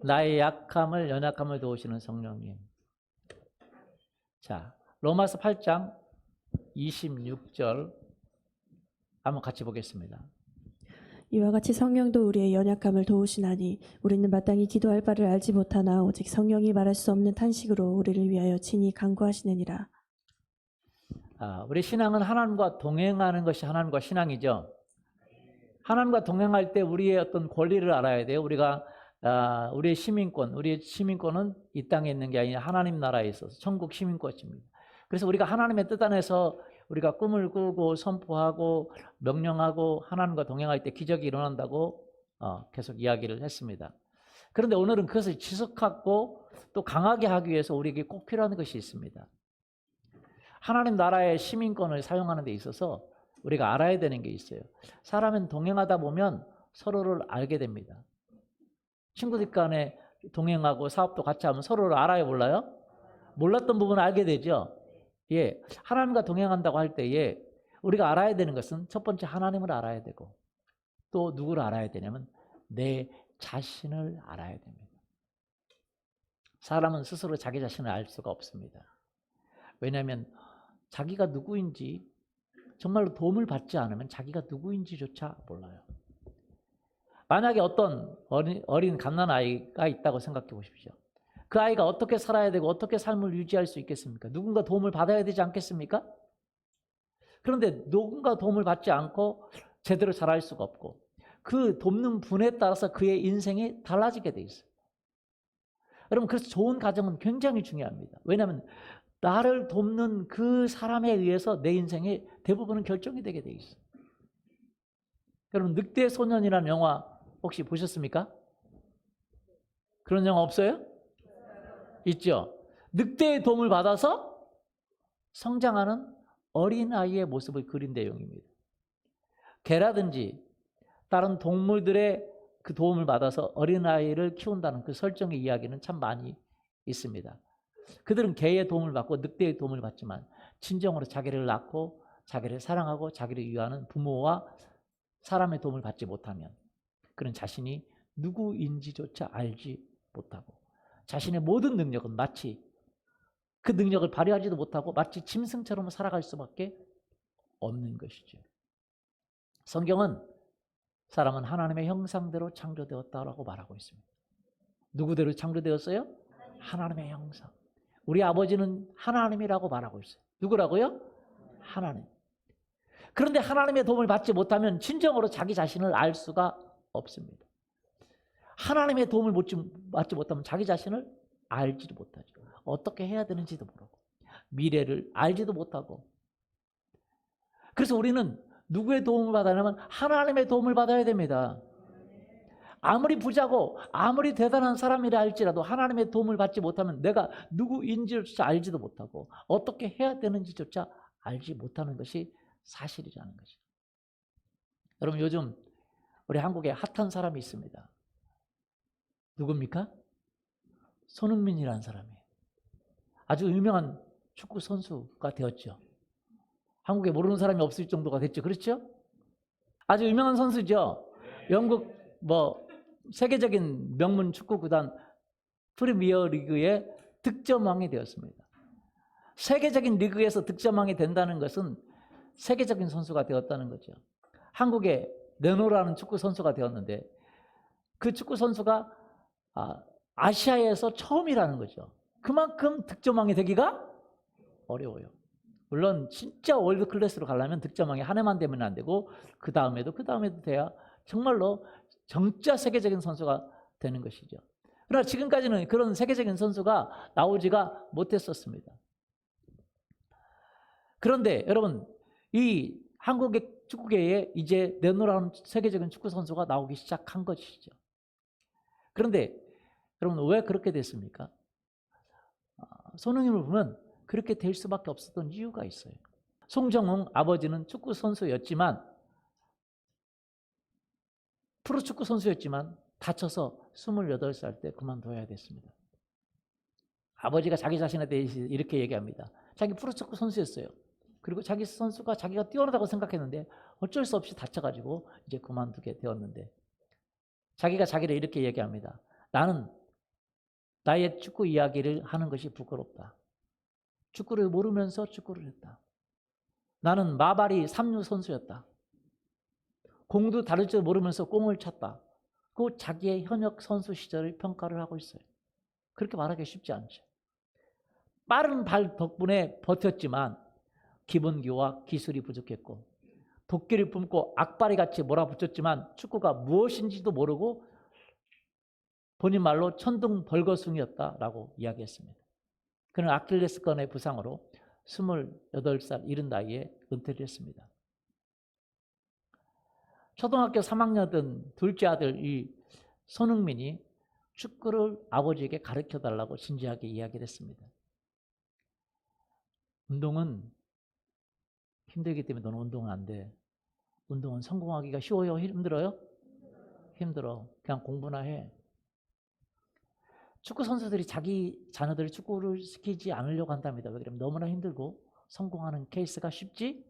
나의 약함을 연약함을 도우시는 성령님. 자, 로마서 8장 26절 한번 같이 보겠습니다. 이와 같이 성령도 우리의 연약함을 도우시나니 우리는 마땅히 기도할 바를 알지 못하나 오직 성령이 말할 수 없는 탄식으로 우리를 위하여 친히 간구하시느니라. 우리 신앙은 하나님과 동행하는 것이 하나님과 신앙이죠. 하나님과 동행할 때 우리의 어떤 권리를 알아야 돼요. 우리의 시민권은 이 땅에 있는 게 아니라 하나님 나라에 있어서 천국 시민권입니다. 그래서 우리가 하나님의 뜻 안에서 우리가 꿈을 꾸고 선포하고 명령하고 하나님과 동행할 때 기적이 일어난다고 계속 이야기를 했습니다. 그런데 오늘은 그것을 지속하고 또 강하게 하기 위해서 우리에게 꼭 필요한 것이 있습니다. 하나님 나라의 시민권을 사용하는 데 있어서 우리가 알아야 되는 게 있어요. 사람은 동행하다 보면 서로를 알게 됩니다. 친구들 간에 동행하고 사업도 같이 하면 서로를 알아요, 몰라요? 몰랐던 부분을 알게 되죠. 예, 하나님과 동행한다고 할 때에 우리가 알아야 되는 것은 첫 번째 하나님을 알아야 되고 또 누구를 알아야 되냐면 내 자신을 알아야 됩니다. 사람은 스스로 자기 자신을 알 수가 없습니다. 왜냐하면 자기가 누구인지 정말로 도움을 받지 않으면 자기가 누구인지조차 몰라요. 만약에 어떤 어린 갓난아이가 있다고 생각해 보십시오. 그 아이가 어떻게 살아야 되고 어떻게 삶을 유지할 수 있겠습니까? 누군가 도움을 받아야 되지 않겠습니까? 그런데 누군가 도움을 받지 않고 제대로 자랄 수가 없고 그 돕는 분에 따라서 그의 인생이 달라지게 돼 있어요. 여러분, 그래서 좋은 가정은 굉장히 중요합니다. 왜냐하면 나를 돕는 그 사람에 의해서 내 인생의 대부분은 결정이 되게 돼 있어요. 여러분, 늑대 소년이라는 영화 혹시 보셨습니까? 그런 영화 없어요? 있죠. 늑대의 도움을 받아서 성장하는 어린아이의 모습을 그린 내용입니다. 개라든지 다른 동물들의 그 도움을 받아서 어린아이를 키운다는 그 설정의 이야기는 참 많이 있습니다. 그들은 개의 도움을 받고 늑대의 도움을 받지만 진정으로 자기를 낳고 자기를 사랑하고 자기를 위하는 부모와 사람의 도움을 받지 못하면 그는 자신이 누구인지조차 알지 못하고 자신의 모든 능력은 마치 그 능력을 발휘하지도 못하고 마치 짐승처럼 살아갈 수밖에 없는 것이죠. 성경은 사람은 하나님의 형상대로 창조되었다라고 말하고 있습니다. 누구대로 창조되었어요? 하나님의 형상. 우리 아버지는 하나님이라고 말하고 있어요. 누구라고요? 하나님. 그런데 하나님의 도움을 받지 못하면 진정으로 자기 자신을 알 수가 없습니다. 하나님의 도움을 받지 못하면 자기 자신을 알지도 못하죠. 어떻게 해야 되는지도 모르고 미래를 알지도 못하고. 그래서 우리는 누구의 도움을 받으려면 하나님의 도움을 받아야 됩니다. 아무리 부자고 아무리 대단한 사람이라 할지라도 하나님의 도움을 받지 못하면 내가 누구인지조차 알지도 못하고 어떻게 해야 되는지조차 알지 못하는 것이 사실이라는 것이죠. 여러분, 요즘 우리 한국에 핫한 사람이 있습니다. 누굽니까? 손흥민이라는 사람이에요. 아주 유명한 축구 선수가 되었죠. 한국에 모르는 사람이 없을 정도가 됐죠. 그렇죠? 아주 유명한 선수죠. 영국 세계적인 명문 축구 구단 프리미어 리그의 득점왕이 되었습니다. 세계적인 리그에서 득점왕이 된다는 것은 세계적인 선수가 되었다는 거죠. 한국에 네노라는 축구 선수가 되었는데 그 축구 선수가 아시아에서 처음이라는 거죠. 그만큼 득점왕이 되기가 어려워요. 물론 진짜 월드 클래스로 가려면 득점왕이 한 해만 되면 안 되고 그 다음에도 돼야 정말로 정짜 세계적인 선수가 되는 것이죠. 그러나 지금까지는 그런 세계적인 선수가 나오지가 못했었습니다. 그런데 여러분, 이 한국의 축구계에 이제 네노라는 세계적인 축구 선수가 나오기 시작한 것이죠. 그런데 여러분, 왜 그렇게 됐습니까? 손흥민을 보면 그렇게 될 수밖에 없었던 이유가 있어요. 송정웅 아버지는 축구 선수였지만 프로축구 선수였지만 다쳐서 28살 때 그만둬야 됐습니다. 아버지가 자기 자신에 대해서 이렇게 얘기합니다. 자기 프로축구 선수였어요. 그리고 자기 선수가 자기가 뛰어나다고 생각했는데 어쩔 수 없이 다쳐가지고 이제 그만두게 되었는데 자기가 자기를 이렇게 얘기합니다. 나는 나의 축구 이야기를 하는 것이 부끄럽다. 축구를 모르면서 축구를 했다. 나는 마바리 3루 선수였다. 공도 다룰 줄 모르면서 공을 찼다. 그 자기의 현역 선수 시절을 평가를 하고 있어요. 그렇게 말하기 쉽지 않죠. 빠른 발 덕분에 버텼지만 기본기와 기술이 부족했고 도끼를 품고 악바리같이 몰아붙였지만 축구가 무엇인지도 모르고 본인 말로 천둥벌거숭이었다라고 이야기했습니다. 그는 아킬레스건의 부상으로 28살 이른 나이에 은퇴를 했습니다. 초등학교 3학년된 둘째 아들 이 손흥민이 축구를 아버지에게 가르쳐달라고 진지하게 이야기를 했습니다. 운동은 힘들기 때문에 너는 운동은 안 돼. 운동은 성공하기가 쉬워요? 힘들어요? 힘들어. 그냥 공부나 해. 축구 선수들이 자기 자녀들을 축구를 시키지 않으려고 한답니다. 왜냐하면 너무나 힘들고 성공하는 케이스가 쉽지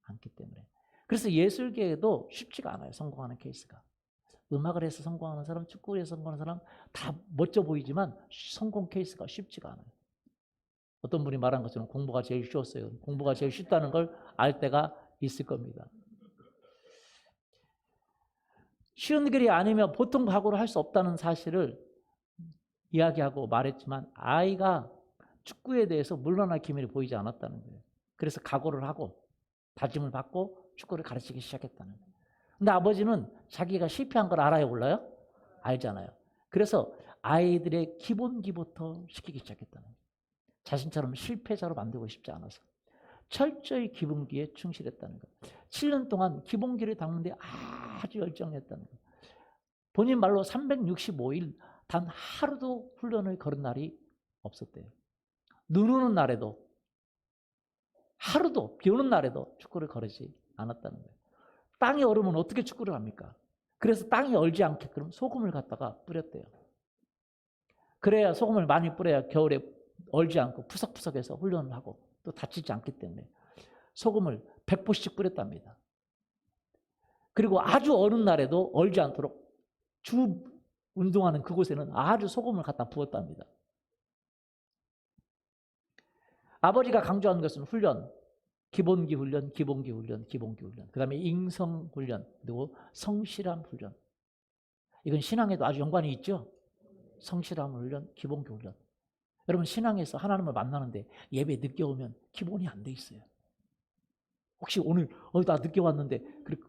않기 때문에. 그래서 예술계에도 쉽지가 않아요. 성공하는 케이스가. 음악을 해서 성공하는 사람, 축구를 해서 성공하는 사람 다 멋져 보이지만 성공 케이스가 쉽지가 않아요. 어떤 분이 말한 것처럼 공부가 제일 쉬웠어요. 공부가 제일 쉽다는 걸 알 때가 있을 겁니다. 쉬운 길이 아니면 보통 각오를 할 수 없다는 사실을 이야기하고 말했지만 아이가 축구에 대해서 물러날 기미를 보이지 않았다는 거예요. 그래서 각오를 하고 다짐을 받고 축구를 가르치기 시작했다는 거예요. 근데 아버지는 자기가 실패한 걸 알아요, 몰라요? 알잖아요. 그래서 아이들의 기본기부터 시키기 시작했다는 거예요. 자신처럼 실패자로 만들고 싶지 않아서 철저히 기본기에 충실했다는 거예요. 7년 동안 기본기를 닦는데 아주 열정했다는 거예요. 본인 말로 365일 단 하루도 훈련을 걸은 날이 없었대요. 눈 오는 날에도 하루도 비 오는 날에도 축구를 거르지 않았다는 거예요. 땅이 얼으면 어떻게 축구를 합니까? 그래서 땅이 얼지 않게끔 소금을 갖다가 뿌렸대요. 그래야 소금을 많이 뿌려야 겨울에 얼지 않고 푸석푸석해서 훈련을 하고 또 다치지 않기 때문에 소금을 100포씩 뿌렸답니다. 그리고 아주 어느 날에도 얼지 않도록 주 운동하는 그곳에는 아주 소금을 갖다 부었답니다. 아버지가 강조한 것은 훈련, 기본기 훈련, 기본기 훈련, 기본기 훈련. 그 다음에 인성 훈련, 그리고 성실함 훈련. 이건 신앙에도 아주 연관이 있죠. 성실함 훈련, 기본기 훈련. 여러분 신앙에서 하나님을 만나는데 예배 늦게 오면 기본이 안 돼 있어요. 혹시 오늘 나 늦게 왔는데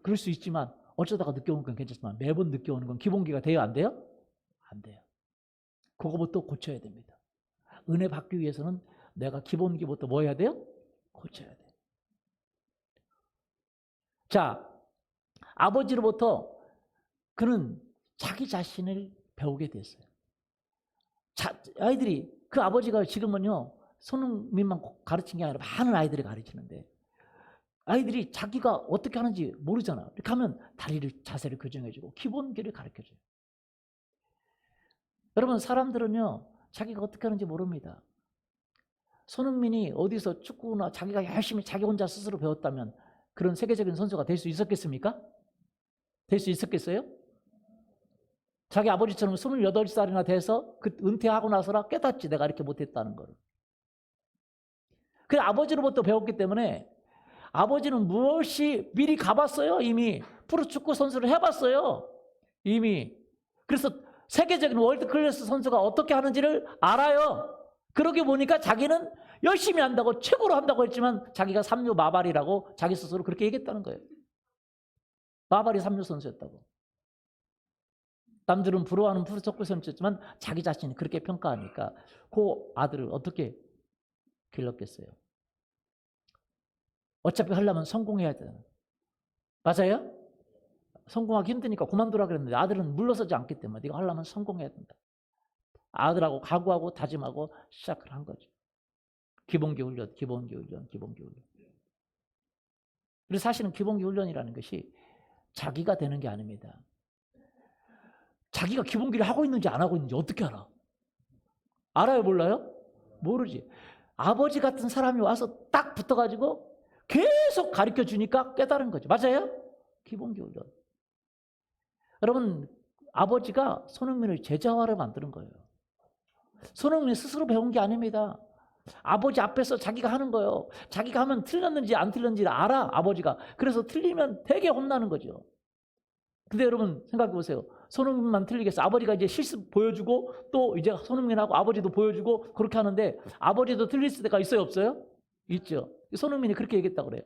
그럴 수 있지만 어쩌다가 늦게 오는 건 괜찮지만 매번 늦게 오는 건 기본기가 돼요? 안 돼요? 안 돼요. 그거부터 고쳐야 됩니다. 은혜 받기 위해서는 내가 기본기부터 뭐 해야 돼요? 고쳐야 돼요. 자, 아버지로부터 그는 자기 자신을 배우게 됐어요. 아이들이 그 아버지가 지금은요 손흥민만 가르친 게 아니라 많은 아이들이 가르치는데 아이들이 자기가 어떻게 하는지 모르잖아. 이렇게 하면 다리를 자세를 교정해주고 기본기를 가르쳐줘요. 여러분 사람들은요 자기가 어떻게 하는지 모릅니다. 손흥민이 어디서 축구나 자기가 열심히 자기 혼자 스스로 배웠다면 그런 세계적인 선수가 될 수 있었겠습니까? 될 수 있었겠어요? 자기 아버지처럼 28살이나 돼서 그 은퇴하고 나서라 깨닫지 내가 이렇게 못했다는 거를. 그 아버지로부터 배웠기 때문에 아버지는 무엇이 미리 가봤어요. 이미 프로축구 선수를 해봤어요. 이미. 그래서 세계적인 월드클래스 선수가 어떻게 하는지를 알아요. 그러게 보니까 자기는 열심히 한다고 최고로 한다고 했지만 자기가 3루 마발이라고 자기 스스로 그렇게 얘기했다는 거예요. 마발이 3루 선수였다고. 남들은 부러워하는 프로축구 선수였지만 자기 자신이 그렇게 평가하니까 그 아들을 어떻게 길렀겠어요. 어차피 하려면 성공해야 돼요. 맞아요? 성공하기 힘드니까 그만두라 그랬는데 아들은 물러서지 않기 때문에 네가 하려면 성공해야 된다. 아들하고 각오하고 다짐하고 시작을 한 거죠. 기본기 훈련, 기본기 훈련, 기본기 훈련. 그래서 사실은 기본기 훈련이라는 것이 자기가 되는 게 아닙니다. 자기가 기본기를 하고 있는지 안 하고 있는지 어떻게 알아? 알아요, 몰라요? 모르지. 아버지 같은 사람이 와서 딱 붙어가지고 계속 가르쳐 주니까 깨달은 거죠. 맞아요? 기본기 훈련. 여러분, 아버지가 손흥민을 제자화를 만드는 거예요. 손흥민이 스스로 배운 게 아닙니다. 아버지 앞에서 자기가 하는 거예요. 자기가 하면 틀렸는지 안 틀렸는지를 알아, 아버지가. 그래서 틀리면 되게 혼나는 거죠. 근데 여러분 생각해 보세요. 손흥민만 틀리겠어. 아버지가 이제 실습 보여주고 또 이제 손흥민하고 아버지도 보여주고 그렇게 하는데 아버지도 틀릴 때가 있어요, 없어요? 있죠. 손흥민이 그렇게 얘기했다고 그래요.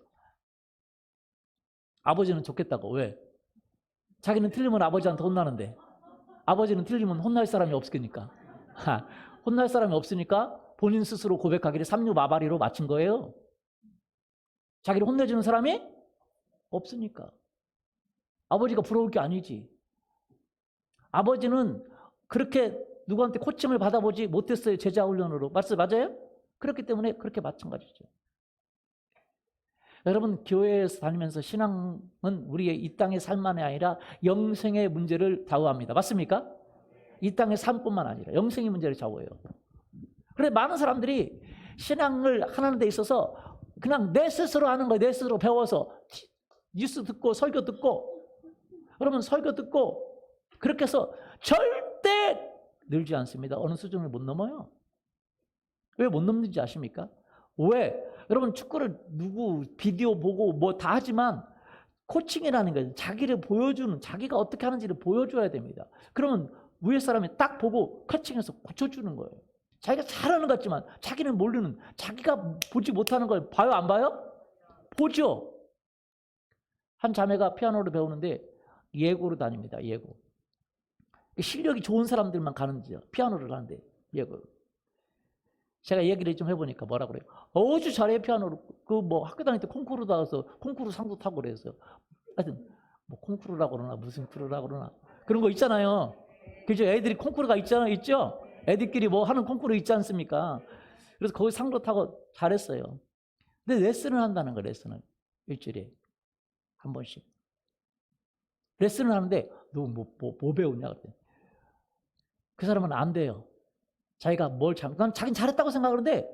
아버지는 좋겠다고. 왜? 자기는 틀리면 아버지한테 혼나는데 아버지는 틀리면 혼날 사람이 없으니까. 혼날 사람이 없으니까 본인 스스로 고백하기를 삼류마바리로 마친 거예요. 자기를 혼내주는 사람이 없으니까. 아버지가 부러울 게 아니지. 아버지는 그렇게 누구한테 코칭을 받아보지 못했어요. 제자 훈련으로. 맞아요? 그렇기 때문에 그렇게 마찬가지죠. 여러분 교회에서 다니면서 신앙은 우리의 이 땅의 삶만이 아니라 영생의 문제를 좌우합니다. 맞습니까? 이 땅의 삶뿐만 아니라 영생의 문제를 좌우해요. 그래 많은 사람들이 신앙을 하는 데 있어서 그냥 내 스스로 하는 거예요. 내 스스로 배워서 뉴스 듣고 설교 듣고 그러면 설교 듣고 그렇게 해서 절대 늘지 않습니다. 어느 수준을 못 넘어요. 왜 못 넘는지 아십니까? 왜? 여러분 축구를 누구 비디오 보고 뭐 다 하지만 코칭이라는 거예요. 자기를 보여주는 자기가 어떻게 하는지를 보여줘야 됩니다. 그러면 위에 사람이 딱 보고 코칭해서 고쳐주는 거예요. 자기가 잘하는 것 같지만 자기는 모르는 자기가 보지 못하는 걸 봐요 안 봐요? 보죠. 한 자매가 피아노를 배우는데 예고로 다닙니다. 예고. 실력이 좋은 사람들만 가는 데요. 피아노를 하는데 예고로. 제가 얘기를 좀 해보니까 뭐라 그래요? 아주 잘해 피아노를. 그 뭐 학교 다닐 때 콩쿠르 나가서 콩쿠르 상도 타고 그래서 하여튼 뭐 콩쿠르라고 그러나 무슨 쿠르라고 그러나 그런 거 있잖아요. 그죠? 애들이 콩쿠르가 있죠? 애들끼리 뭐 하는 콩쿠르 있지 않습니까? 그래서 거기 상도 타고 잘했어요. 근데 레슨을 한다는 거예요. 레슨을 일주일에 한 번씩 레슨을 하는데 너 뭐 배우냐 그랬더니 그 사람은 안 돼요. 자기가 뭘 난 자기는 잘했다고 생각하는데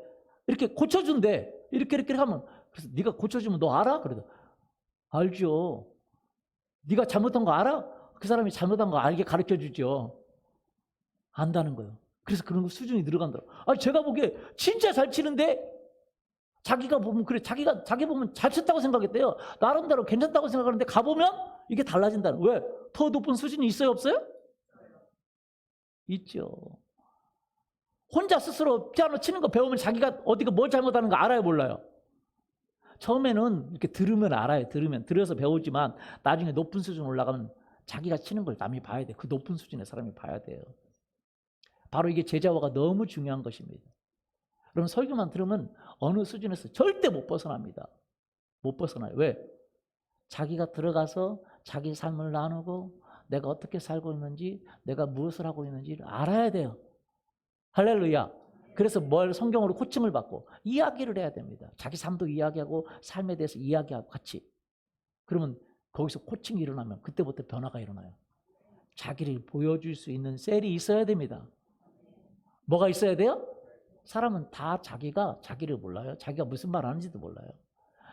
이렇게 고쳐준대. 이렇게 하면 그래서 네가 고쳐주면 너 알아? 그래도 알죠. 네가 잘못한 거 알아? 그 사람이 잘못한 거 알게 가르쳐주죠. 안다는 거예요. 그래서 그런 거 수준이 늘어간다고. 아니 제가 보기에 진짜 잘 치는데 자기가 보면 그래 자기 보면 잘 쳤다고 생각했대요. 나름대로 괜찮다고 생각하는데 가보면 이게 달라진다는. 왜? 더 높은 수준이 있어요 없어요? 있죠. 혼자 스스로 피아노 치는 거 배우면 자기가 어디가 뭘 잘못하는 거 알아요 몰라요? 처음에는 이렇게 들으면 알아요. 들어서 배우지만 나중에 높은 수준 올라가면 자기가 치는 걸 남이 봐야 돼. 그 높은 수준의 사람이 봐야 돼요. 바로 이게 제자화가 너무 중요한 것입니다. 그럼 설교만 들으면 어느 수준에서 절대 못 벗어납니다. 못 벗어나요. 왜? 자기가 들어가서 자기 삶을 나누고 내가 어떻게 살고 있는지 내가 무엇을 하고 있는지를 알아야 돼요. 할렐루야. 그래서 뭘 성경으로 코칭을 받고 이야기를 해야 됩니다. 자기 삶도 이야기하고 삶에 대해서 이야기하고 같이. 그러면 거기서 코칭이 일어나면 그때부터 변화가 일어나요. 자기를 보여줄 수 있는 셀이 있어야 됩니다. 뭐가 있어야 돼요? 사람은 다 자기가 자기를 몰라요. 자기가 무슨 말 하는지도 몰라요.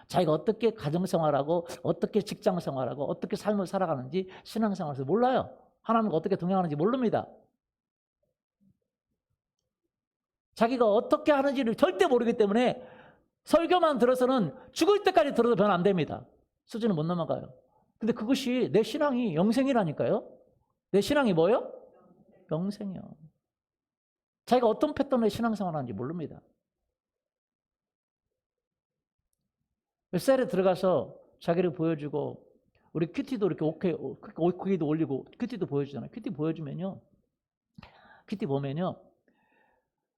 자기가 어떻게 가정생활하고 어떻게 직장생활하고 어떻게 삶을 살아가는지 신앙생활에서 몰라요. 하나님과 어떻게 동행하는지 모릅니다. 자기가 어떻게 하는지를 절대 모르기 때문에 설교만 들어서는 죽을 때까지 들어도 변화 안 됩니다. 수준을 못 넘어가요. 근데 그것이 내 신앙이 영생이라니까요. 내 신앙이 뭐요? 영생이요. 자기가 어떤 패턴의 신앙생활 하는지 모릅니다. 셀에 들어가서 자기를 보여주고 우리 큐티도 이렇게 오케이도 올리고 큐티도 보여주잖아요. 큐티 보여주면요. 큐티 보면요.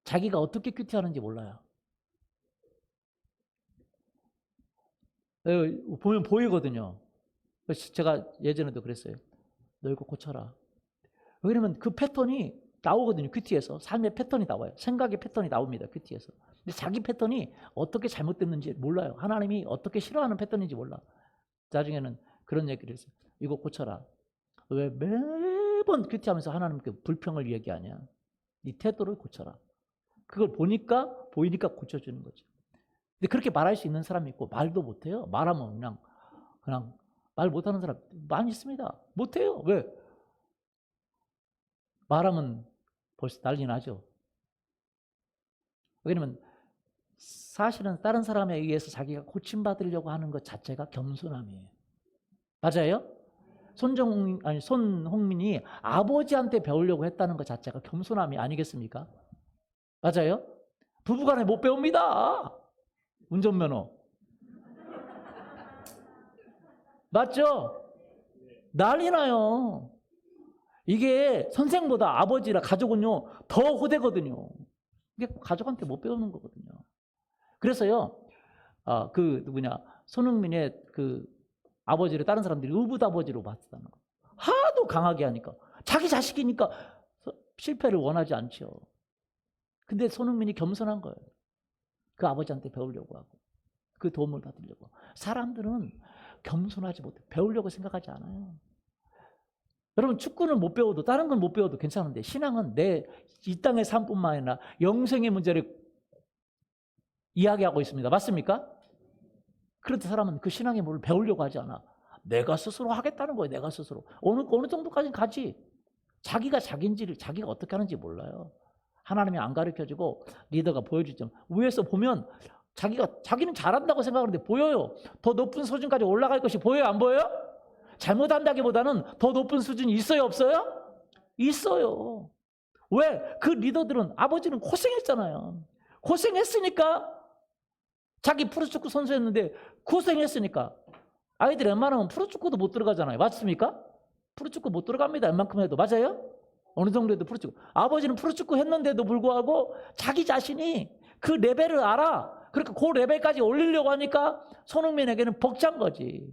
자기가 어떻게 큐티하는지 몰라요. 보면 보이거든요. 제가 예전에도 그랬어요. 너 이거 고쳐라. 왜냐면 그 패턴이 나오거든요. 큐티에서. 삶의 패턴이 나와요. 생각의 패턴이 나옵니다. 큐티에서. 근데 자기 패턴이 어떻게 잘못됐는지 몰라요. 하나님이 어떻게 싫어하는 패턴인지 몰라. 나중에는 그런 얘기를 했어요. 이거 고쳐라. 왜 매번 큐티하면서 하나님께 불평을 얘기하냐. 네 태도를 고쳐라. 그걸 보니까 고쳐주는 거죠. 근데 그렇게 말할 수 있는 사람이 있고 말도 못해요. 말하면 그냥 말 못하는 사람 많이 있습니다. 못해요. 왜? 말하면 벌써 난리 나죠. 왜냐면 사실은 다른 사람에 의해서 자기가 고침받으려고 하는 것 자체가 겸손함이에요. 맞아요? 손홍민이 아버지한테 배우려고 했다는 것 자체가 겸손함이 아니겠습니까? 맞아요? 부부간에 못 배웁니다. 운전면허. 맞죠? 난리 나요. 이게 선생보다 아버지라 가족은요 더 호되거든요. 이게 가족한테 못 배우는 거거든요. 그래서요, 손흥민의 그 아버지를 다른 사람들이 의붓아버지로 봤다는 거. 하도 강하게 하니까 자기 자식이니까 실패를 원하지 않죠. 근데 손흥민이 겸손한 거예요. 그 아버지한테 배우려고 하고 그 도움을 받으려고. 사람들은 겸손하지 못해 배우려고 생각하지 않아요. 여러분 축구는 못 배워도 다른 건 못 배워도 괜찮은데 신앙은 내 이 땅의 삶뿐만 아니라 영생의 문제를 이야기하고 있습니다. 맞습니까? 그런데 사람은 그 신앙의 물을 배우려고 하지 않아. 내가 스스로 하겠다는 거예요. 내가 스스로. 어느 정도까지는 가지. 자기가 자기인지를 자기가 어떻게 하는지 몰라요. 하나님이 안 가르쳐주고 리더가 보여주죠. 위에서 보면 자기는 잘한다고 생각하는데 보여요. 더 높은 수준까지 올라갈 것이 보여요? 안 보여요? 잘못한다기보다는 더 높은 수준이 있어요? 없어요? 있어요. 왜? 그 리더들은 아버지는 고생했잖아요. 고생했으니까 자기 프로축구 선수였는데 고생했으니까 아이들 웬만하면 프로축구도 못 들어가잖아요. 맞습니까? 프로축구 못 들어갑니다. 웬만큼 해도. 맞아요? 어느 정도 해도 프로축구. 아버지는 프로축구 했는데도 불구하고 자기 자신이 그 레벨을 알아. 그러니까 그 레벨까지 올리려고 하니까 손흥민에게는 벅찬 거지.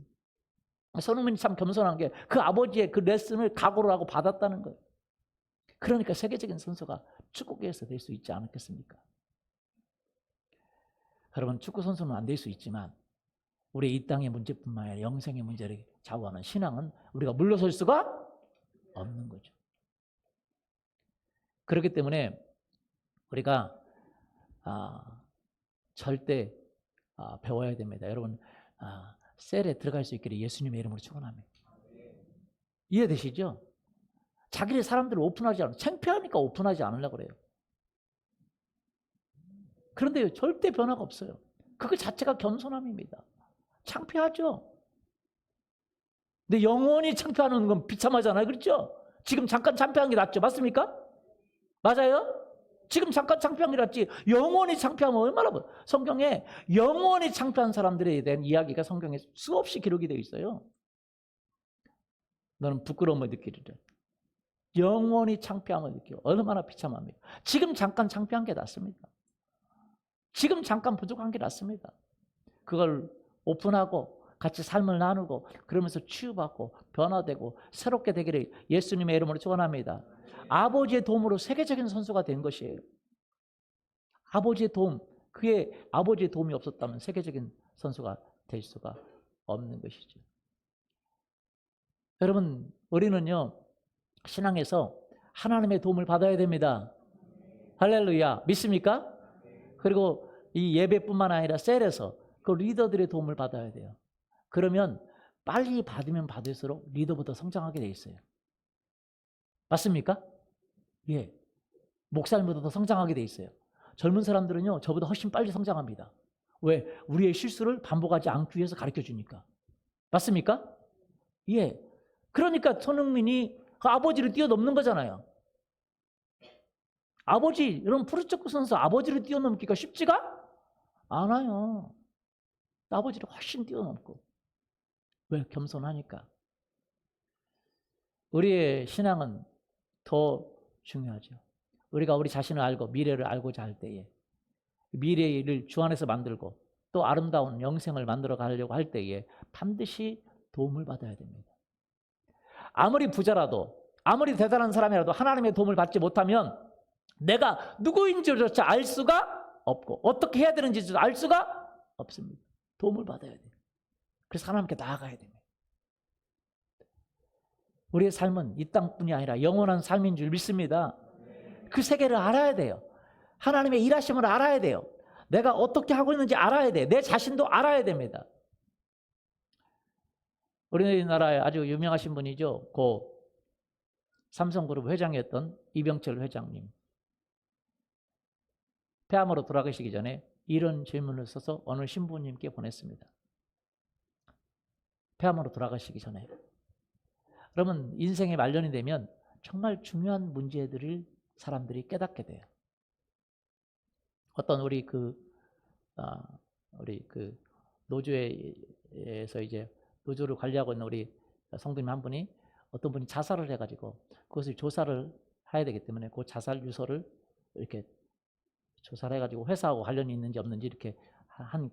손흥민이 참 겸손한 게 그 아버지의 그 레슨을 각오를 하고 받았다는 거예요. 그러니까 세계적인 선수가 축구계에서 될 수 있지 않겠습니까? 여러분 축구 선수는 안 될 수 있지만 우리 이 땅의 문제뿐만 아니라 영생의 문제를 좌우하는 신앙은 우리가 물러설 수가 없는 거죠. 그렇기 때문에 우리가 절대 배워야 됩니다. 여러분 셀에 들어갈 수 있기를 예수님의 이름으로 축원합니다. 이해되시죠? 자기를 사람들을 오픈하지 않아. 창피하니까 오픈하지 않으려고 그래요. 그런데 절대 변화가 없어요. 그거 자체가 겸손함입니다. 창피하죠? 근데 영원히 창피하는 건 비참하잖아요. 그렇죠? 지금 잠깐 창피한 게 낫죠. 맞습니까? 맞아요? 지금 잠깐 창피한 게 낫지 영원히 창피하면 얼마나 성경에 영원히 창피한 사람들에 대한 이야기가 성경에 수없이 기록이 되어 있어요. 너는 부끄러움을 느끼리라. 영원히 창피함을 느끼고 얼마나 비참합니까? 지금 잠깐 창피한 게 낫습니다. 지금 잠깐 부족한 게 낫습니다. 그걸 오픈하고 같이 삶을 나누고 그러면서 치유받고 변화되고 새롭게 되기를 예수님의 이름으로 축원합니다. 아버지의 도움으로 세계적인 선수가 된 것이에요. 아버지의 도움, 그의 아버지의 도움이 없었다면 세계적인 선수가 될 수가 없는 것이죠. 여러분, 우리는요 신앙에서 하나님의 도움을 받아야 됩니다. 할렐루야. 믿습니까? 그리고 이 예배뿐만 아니라 셀에서 그 리더들의 도움을 받아야 돼요. 그러면 빨리 받으면 받을수록 리더보다 성장하게 돼 있어요. 맞습니까? 예. 목사님보다 더 성장하게 돼 있어요. 젊은 사람들은요 저보다 훨씬 빨리 성장합니다. 왜? 우리의 실수를 반복하지 않기 위해서 가르쳐 주니까. 맞습니까? 예. 그러니까 손흥민이 그 아버지를 뛰어넘는 거잖아요. 아버지, 여러분 프로축구 선수 아버지를 뛰어넘기가 쉽지가 않아요. 아버지를 훨씬 뛰어넘고. 왜? 겸손하니까. 우리의 신앙은 더 중요하죠. 우리가 우리 자신을 알고 미래를 알고자 할 때에 미래를 주 안에서 만들고 또 아름다운 영생을 만들어 가려고 할 때에 반드시 도움을 받아야 됩니다. 아무리 부자라도 아무리 대단한 사람이라도 하나님의 도움을 받지 못하면 내가 누구인지조차 알 수가 없고 어떻게 해야 되는지도 알 수가 없습니다. 도움을 받아야 돼요. 그래서 하나님께 나아가야 됩니다. 우리의 삶은 이 땅뿐이 아니라 영원한 삶인 줄 믿습니다. 그 세계를 알아야 돼요. 하나님의 일하심을 알아야 돼요. 내가 어떻게 하고 있는지 알아야 돼. 내 자신도 알아야 됩니다. 우리나라에 아주 유명하신 분이죠. 고 삼성그룹 회장이었던 이병철 회장님. 폐암으로 돌아가시기 전에 이런 질문을 써서 어느 신부님께 보냈습니다. 폐암으로 돌아가시기 전에. 그러면 인생의 말년이 되면 정말 중요한 문제들을 사람들이 깨닫게 돼요. 어떤 우리 그 노조에서 이제 노조를 관리하고 있는 우리 성도님 한 분이 어떤 분이 자살을 해가지고 그것을 조사를 해야 되기 때문에 그 자살 유서를 이렇게 조사를 해가지고 회사하고 관련이 있는지 없는지 이렇게 한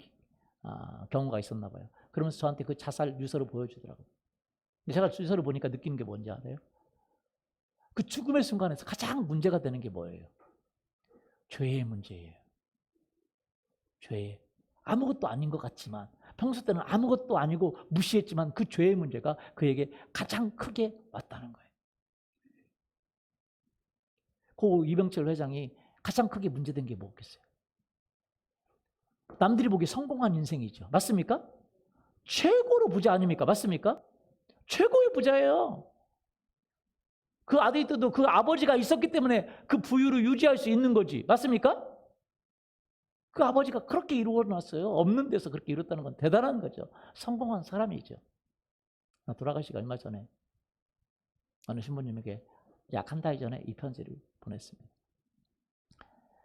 경우가 있었나 봐요. 그러면서 저한테 그 자살 유서를 보여주더라고요. 근데 제가 유서를 보니까 느끼는 게 뭔지 알아요? 그 죽음의 순간에서 가장 문제가 되는 게 뭐예요? 죄의 문제예요. 죄. 아무것도 아닌 것 같지만 평소 때는 아무것도 아니고 무시했지만 그 죄의 문제가 그에게 가장 크게 왔다는 거예요. 고 이병철 회장이 가장 크게 문제된 게 뭐겠어요? 남들이 보기에 성공한 인생이죠. 맞습니까? 최고로 부자 아닙니까? 맞습니까? 최고의 부자예요. 그 아들도 그 아버지가 있었기 때문에 그 부유를 유지할 수 있는 거지. 맞습니까? 그 아버지가 그렇게 이루어놨어요. 없는 데서 그렇게 이뤘다는 건 대단한 거죠. 성공한 사람이죠. 돌아가시기 얼마 전에 어느 신부님에게 약 한 달 전에 이 편지를 보냈습니다.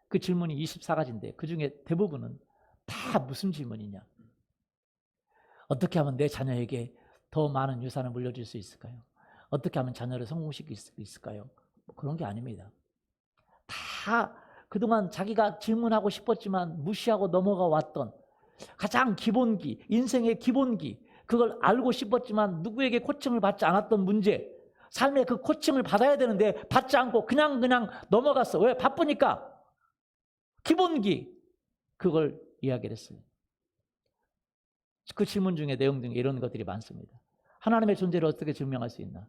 그 질문이 24가지인데 그중에 대부분은 다 무슨 질문이냐. 어떻게 하면 내 자녀에게 더 많은 유산을 물려줄 수 있을까요? 어떻게 하면 자녀를 성공시킬 수 있을까요? 뭐 그런 게 아닙니다. 다 그동안 자기가 질문하고 싶었지만 무시하고 넘어가 왔던 가장 기본기, 인생의 기본기, 그걸 알고 싶었지만 누구에게 코칭을 받지 않았던 문제, 삶의 그 코칭을 받아야 되는데 받지 않고 그냥 넘어갔어. 왜? 바쁘니까. 기본기, 그걸 이야기를 했어요. 그 질문 중에 내용 중에 이런 것들이 많습니다. 하나님의 존재를 어떻게 증명할 수 있나?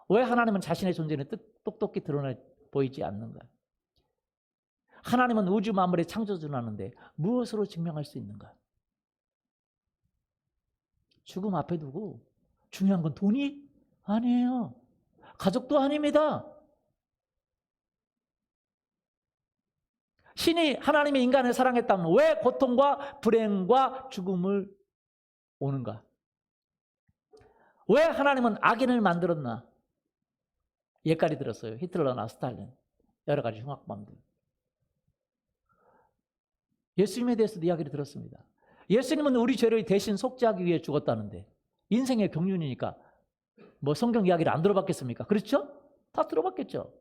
왜 하나님은 자신의 존재는 똑똑히 드러나 보이지 않는가? 하나님은 우주 만물의 창조주를 하는데 무엇으로 증명할 수 있는가? 죽음 앞에 두고 중요한 건 돈이 아니에요. 가족도 아닙니다. 신이 하나님의 인간을 사랑했다면 왜 고통과 불행과 죽음을 오는가? 왜 하나님은 악인을 만들었나? 예까지 들었어요. 히틀러나 스탈린, 여러 가지 흉악범들. 예수님에 대해서도 이야기를 들었습니다. 예수님은 우리 죄를 대신 속죄하기 위해 죽었다는데 인생의 경륜이니까 뭐 성경 이야기를 안 들어봤겠습니까? 그렇죠? 다 들어봤겠죠.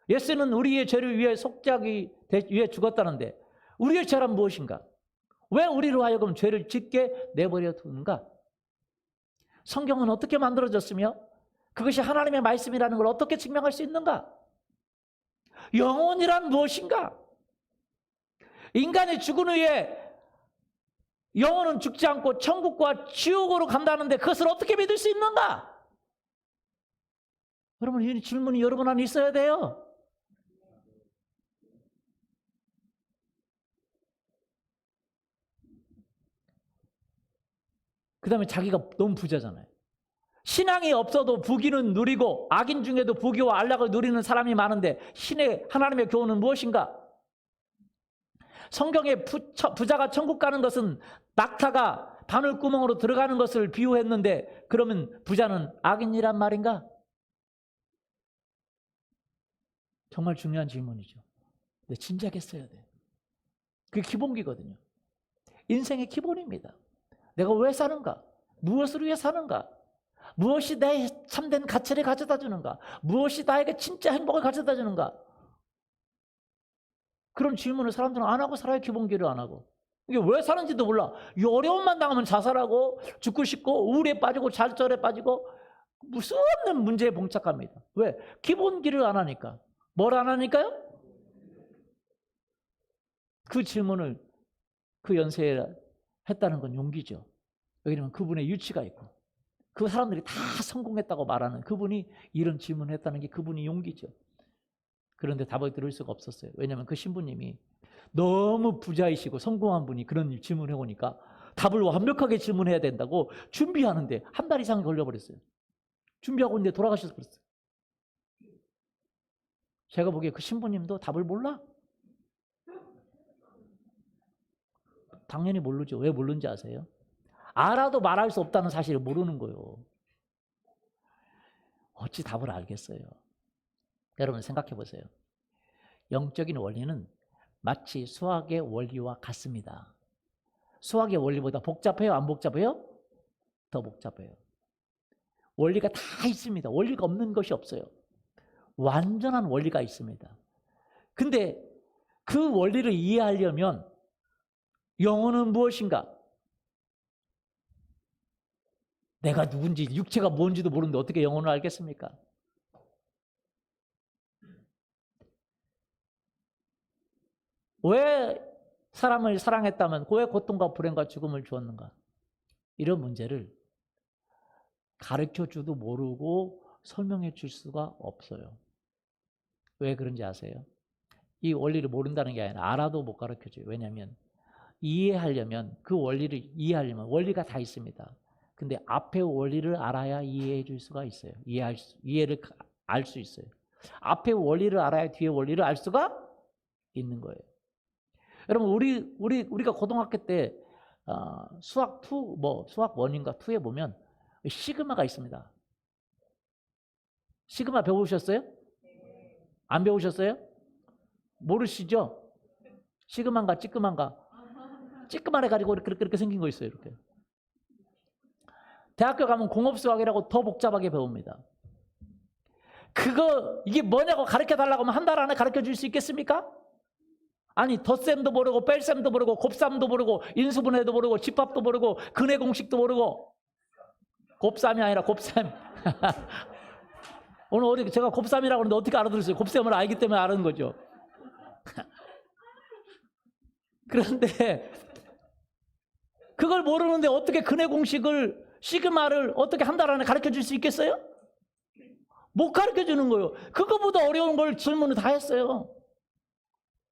예수는 우리의 죄를 위해 속죄하기 위해 죽었다는데 우리의 죄란 무엇인가? 왜 우리로 하여금 죄를 짓게 내버려 두는가? 성경은 어떻게 만들어졌으며 그것이 하나님의 말씀이라는 걸 어떻게 증명할 수 있는가? 영혼이란 무엇인가? 인간이 죽은 후에 영혼은 죽지 않고 천국과 지옥으로 간다는데 그것을 어떻게 믿을 수 있는가? 여러분, 이 질문이 여러분 안에 있어야 돼요. 그 다음에 자기가 너무 부자잖아요. 신앙이 없어도 부귀는 누리고 악인 중에도 부귀와 안락을 누리는 사람이 많은데 신의 하나님의 교훈은 무엇인가? 성경에 부자가 천국 가는 것은 낙타가 바늘구멍으로 들어가는 것을 비유했는데 그러면 부자는 악인이란 말인가? 정말 중요한 질문이죠. 근데 진지하게 써야 돼요. 그게 기본기거든요. 인생의 기본입니다. 내가 왜 사는가? 무엇을 위해 사는가? 무엇이 내 참된 가치를 가져다 주는가? 무엇이 나에게 진짜 행복을 가져다 주는가? 그런 질문을 사람들은 안 하고 살아요. 기본기를 안 하고. 이게 왜 사는지도 몰라. 이 어려움만 당하면 자살하고 죽고 싶고 우울에 빠지고 좌절에 빠지고 무슨 없는 문제에 봉착합니다. 왜? 기본기를 안 하니까. 뭘 안 하니까요? 그 질문을 그 연세에 했다는 건 용기죠. 왜냐하면 그분의 유치가 있고 그 사람들이 다 성공했다고 말하는 그분이 이런 질문을 했다는 게 그분이 용기죠. 그런데 답을 들을 수가 없었어요. 왜냐하면 그 신부님이 너무 부자이시고 성공한 분이 그런 질문을 해오니까 답을 완벽하게 질문해야 된다고 준비하는데 한 달 이상 걸려버렸어요. 준비하고 있는데 돌아가셔서 그랬어요. 제가 보기에 그 신부님도 답을 몰라. 당연히 모르죠. 왜 모르는지 아세요? 알아도 말할 수 없다는 사실을 모르는 거예요. 어찌 답을 알겠어요? 여러분 생각해 보세요. 영적인 원리는 마치 수학의 원리와 같습니다. 수학의 원리보다 복잡해요? 안 복잡해요? 더 복잡해요. 원리가 다 있습니다. 원리가 없는 것이 없어요. 완전한 원리가 있습니다. 근데 그 원리를 이해하려면 영혼은 무엇인가? 내가 누군지, 육체가 뭔지도 모르는데 어떻게 영혼을 알겠습니까? 왜 사람을 사랑했다면 왜 고통과 불행과 죽음을 주었는가? 이런 문제를 가르쳐줘도 모르고 설명해 줄 수가 없어요. 왜 그런지 아세요? 이 원리를 모른다는 게 아니라 알아도 못 가르쳐줘요. 왜냐하면 이해하려면 그 원리를 이해하려면 원리가 다 있습니다. 근데 앞의 원리를 알아야 이해해 줄 수가 있어요. 이해를 알 수 있어요. 앞의 원리를 알아야 뒤의 원리를 알 수가 있는 거예요. 여러분 우리가 고등학교 때 수학 2 수학 1인가 2에 보면 시그마가 있습니다. 시그마 배우셨어요? 안 배우셨어요? 모르시죠? 시그마인가 찌끄만가 찌끄만 해가지고 그렇게 생긴 거 있어요. 이렇게. 대학교 가면 공업수학이라고 더 복잡하게 배웁니다. 이게 뭐냐고 가르쳐 달라고 하면 한 달 안에 가르쳐 줄 수 있겠습니까? 아니 덧셈도 모르고 뺄셈도 모르고 곱셈도 모르고 인수분해도 모르고 집합도 모르고 근해 공식도 모르고 곱셈이 아니라 곱셈. 오늘 제가 곱셈이라고 하는데 어떻게 알아들었어요? 곱셈을 알기 때문에 아는 거죠. 그런데 그걸 모르는데 어떻게 근해 공식을 시그마를 어떻게 한 달 안에 가르쳐 줄 수 있겠어요? 못 가르쳐 주는 거예요. 그거보다 어려운 걸 질문을 다 했어요.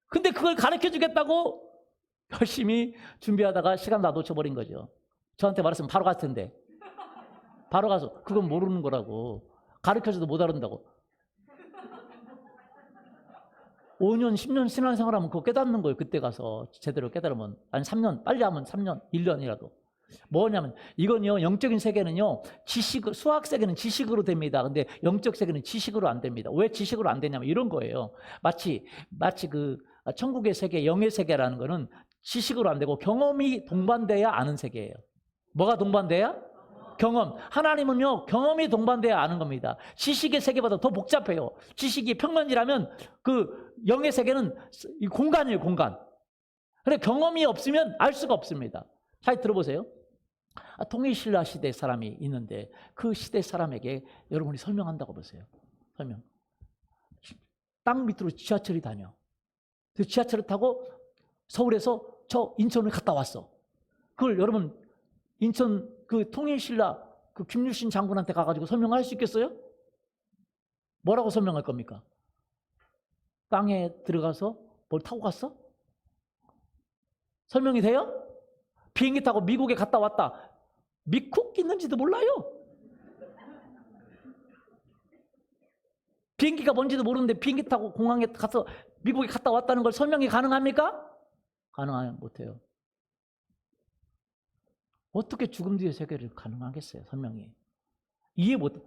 근데 그걸 가르쳐 주겠다고 열심히 준비하다가 시간 다 놓쳐버린 거죠. 저한테 말했으면 바로 갔을 텐데. 바로 가서 그건 모르는 거라고. 가르쳐줘도 못 알아듣는다고. 5년, 10년 신앙생활하면 그거 깨닫는 거예요. 그때 가서 제대로 깨달으면. 아니 3년, 빨리 하면 3년, 1년이라도. 뭐냐면 이건요, 영적인 세계는요, 수학 세계는 지식으로 됩니다. 근데 영적 세계는 지식으로 안 됩니다. 왜 지식으로 안 되냐면 이런 거예요. 마치 그 천국의 세계, 영의 세계라는 거는 지식으로 안 되고 경험이 동반돼야 아는 세계예요. 뭐가 동반돼야? 경험. 하나님은요, 경험이 동반돼야 아는 겁니다. 지식의 세계보다 더 복잡해요. 지식이 평면이라면 그 영의 세계는 이 공간이에요, 공간. 그래 경험이 없으면 알 수가 없습니다. 잘 들어보세요. 통일신라 시대 사람이 있는데 그 시대 사람에게 여러분이 설명한다고 보세요. 설명. 땅 밑으로 지하철이 다녀. 그 지하철을 타고 서울에서 저 인천을 갔다 왔어. 그걸 여러분 인천 그 통일신라 그 김유신 장군한테 가가지고 설명할 수 있겠어요? 뭐라고 설명할 겁니까? 땅에 들어가서 뭘 타고 갔어? 설명이 돼요? 비행기 타고 미국에 갔다 왔다. 미국 있는지도 몰라요. 비행기가 뭔지도 모르는데 비행기 타고 공항에 가서 미국에 갔다 왔다는 걸 설명이 가능합니까? 가능하지 못해요. 어떻게 죽음 뒤의 세계를 가능하겠어요? 설명이.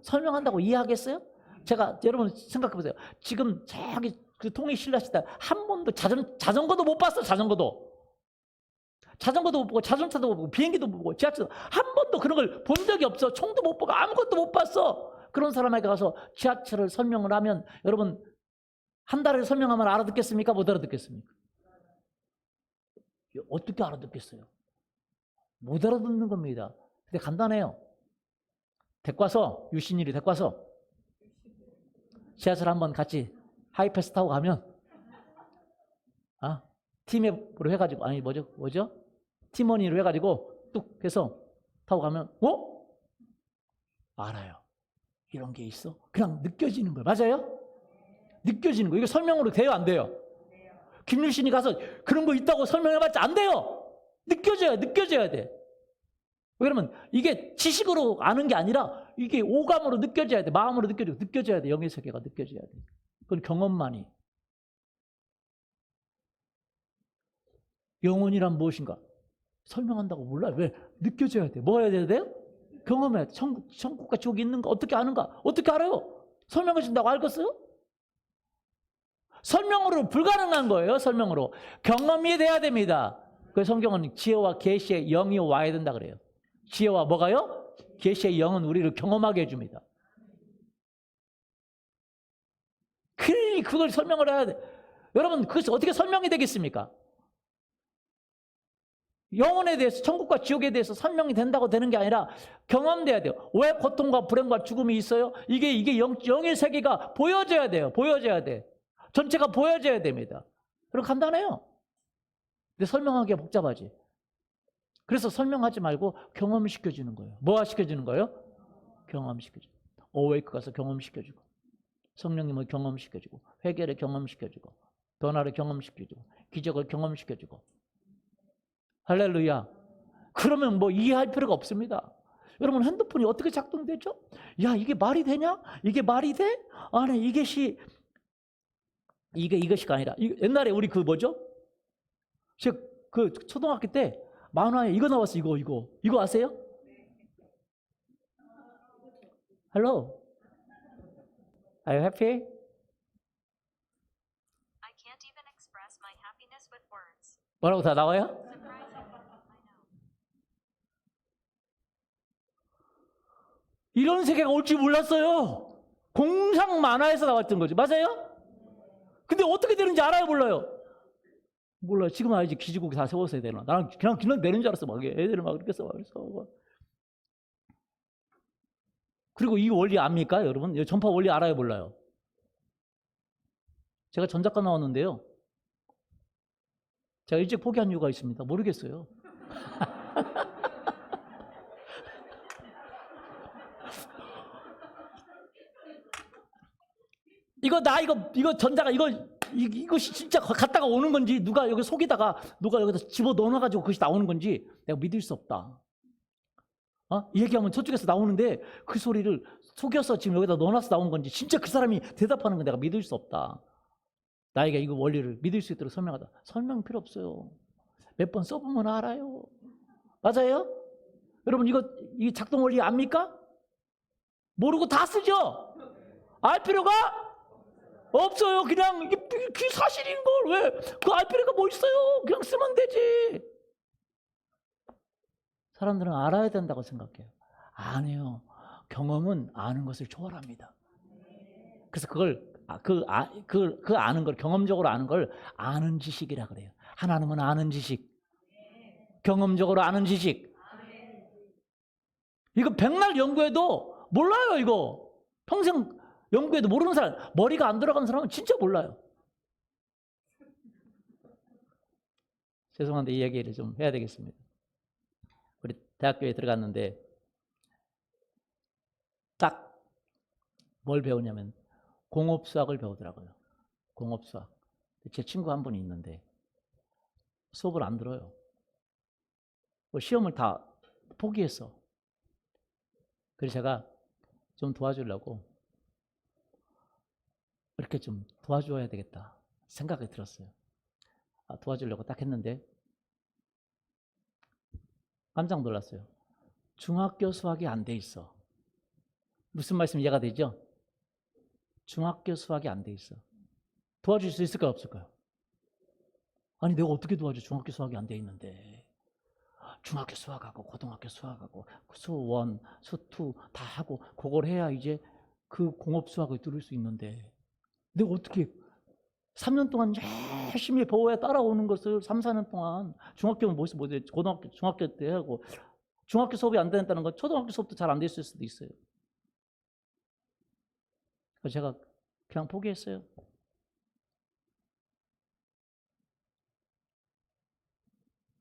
설명한다고 이해하겠어요? 제가 여러분 생각해 보세요. 지금 저기 그 통일신라 시대 한 번도 자전거도 못 봤어. 자전거도 못 보고 자동차도 못 보고 비행기도 못 보고 지하철도 한 번도 그런 걸 본 적이 없어. 총도 못 보고 아무것도 못 봤어. 그런 사람에게 가서 지하철을 설명을 하면 여러분 한 달을 설명하면 알아듣겠습니까? 못 알아듣겠습니까? 어떻게 알아듣겠어요? 못 알아듣는 겁니다. 근데 간단해요. 데리고 와서 유신일이 데리고 와서 지하철 한번 같이 하이패스 타고 가면 팀앱으로 해가지고 뭐죠? 팀원이로 해가지고 뚝 해서 타고 가면 알아요. 이런 게 있어. 그냥 느껴지는 거예요. 맞아요? 느껴지는 거예요. 이거 설명으로 돼요? 안 돼요? 김유신이 가서 그런 거 있다고 설명해봤자 안 돼요. 느껴져야 돼. 왜냐면 이게 지식으로 아는 게 아니라 이게 오감으로 느껴져야 돼. 마음으로 느껴져야 돼. 영의 세계가 느껴져야 돼. 그건 경험만이. 영혼이란 무엇인가? 설명한다고 몰라요. 왜? 느껴져야 돼. 뭐 해야 돼요? 경험해야 돼. 천국과 지옥이 있는가? 어떻게 아는가? 어떻게 알아요? 설명해 준다고 알겠어요? 설명으로 불가능한 거예요. 설명으로. 경험이 돼야 됩니다. 그 성경은 지혜와 계시의 영이 와야 된다 그래요. 지혜와 뭐가요? 계시의 영은 우리를 경험하게 해줍니다. 그걸 설명을 해야 돼. 여러분, 그것이 어떻게 설명이 되겠습니까? 영혼에 대해서, 천국과 지옥에 대해서 설명이 된다고 되는 게 아니라 경험돼야 돼요. 왜 고통과 불행과 죽음이 있어요? 이게 영의 세계가 보여져야 돼요. 보여져야 돼. 전체가 보여져야 됩니다. 그럼 간단해요. 근데 설명하기가 복잡하지. 그래서 설명하지 말고 경험시켜주는 거예요. 뭐 시켜주는 거예요? 경험시켜주고. 어웨이크 가서 경험시켜주고. 성령님을 경험시켜주고. 회개를 경험시켜주고. 변화를 경험시켜주고. 기적을 경험시켜주고. 할렐루야. 그러면 뭐 이해할 필요가 없습니다. 여러분, 핸드폰이 어떻게 작동되죠? 야, 이게 말이 되냐? 이게 말이 돼? 아니, 이것이가 아니라, 옛날에 우리 그 뭐죠? 그 초등학교 때 만화에 이거 나왔어. 이거 아세요? Hello. Are you happy? I can't even express my happiness with words. 뭐라고 다 나와요? Surprising. I know. 이런 세계가 올 줄 몰랐어요. 공상 만화에서 나왔던 거지. 맞아요? 근데 어떻게 되는지 알아요, 몰라요? 몰라요. 지금 알지. 기지국이 다 세웠어야 되나. 나는 그냥 내는 줄 알았어. 막 애들을 막 그렇게 써. 그리고 이 원리 압니까, 여러분? 전파 원리 알아요, 몰라요? 제가 전작가 나왔는데요. 제가 일찍 포기한 이유가 있습니다. 모르겠어요. 이거 전자가 이것이 진짜 갔다가 오는 건지, 누가 여기 속에다가 누가 여기다 집어 넣어놔가지고 그것이 나오는 건지 내가 믿을 수 없다. 이 얘기하면 저쪽에서 나오는데 그 소리를 속여서 지금 여기다 넣어놔서 나온 건지 진짜 그 사람이 대답하는 건 내가 믿을 수 없다. 나에게 이거 원리를 믿을 수 있도록 설명하다. 설명 필요 없어요. 몇 번 써보면 알아요. 맞아요? 여러분, 이 작동 원리 압니까? 모르고 다 쓰죠? 알 필요가 없어요. 그냥 이게 사실인 걸 왜 그 알 필요가 뭐 있어요? 그냥 쓰면 되지. 사람들은 알아야 된다고 생각해요. 안 해요. 경험은 아는 것을 초월합니다. 그래서 그 아는 걸, 경험적으로 아는 걸 아는 지식이라 그래요. 하나님은 아는 지식, 경험적으로 아는 지식. 이거 백날 연구해도 몰라요. 이거 평생 연구해도 모르는 사람, 머리가 안 들어가는 사람은 진짜 몰라요. 죄송한데 이 얘기를 좀 해야 되겠습니다. 우리 대학교에 들어갔는데 딱 뭘 배우냐면 공업수학을 배우더라고요. 공업수학. 제 친구 한 분이 있는데 수업을 안 들어요. 시험을 다 포기했어. 그래서 제가 좀 도와주려고 이렇게 좀 도와줘야 되겠다 생각이 들었어요. 도와주려고 딱 했는데 깜짝 놀랐어요. 중학교 수학이 안 돼 있어. 무슨 말씀 이해가 되죠? 중학교 수학이 안 돼 있어. 도와줄 수 있을까요, 없을까요? 아니, 내가 어떻게 도와줘? 중학교 수학이 안 돼 있는데. 중학교 수학하고 고등학교 수학하고 수1, 수2 다 하고 그걸 해야 이제 그 공업 수학을 들을 수 있는데 내가 어떻게 3년 동안 열심히 배워야 따라오는 것을 3, 4년 동안 중학교는 못해, 고등학교, 중학교 때 하고 중학교 수업이 안 된다는 건 초등학교 수업도 잘 안 됐을 수도 있어요. 그래서 제가 그냥 포기했어요.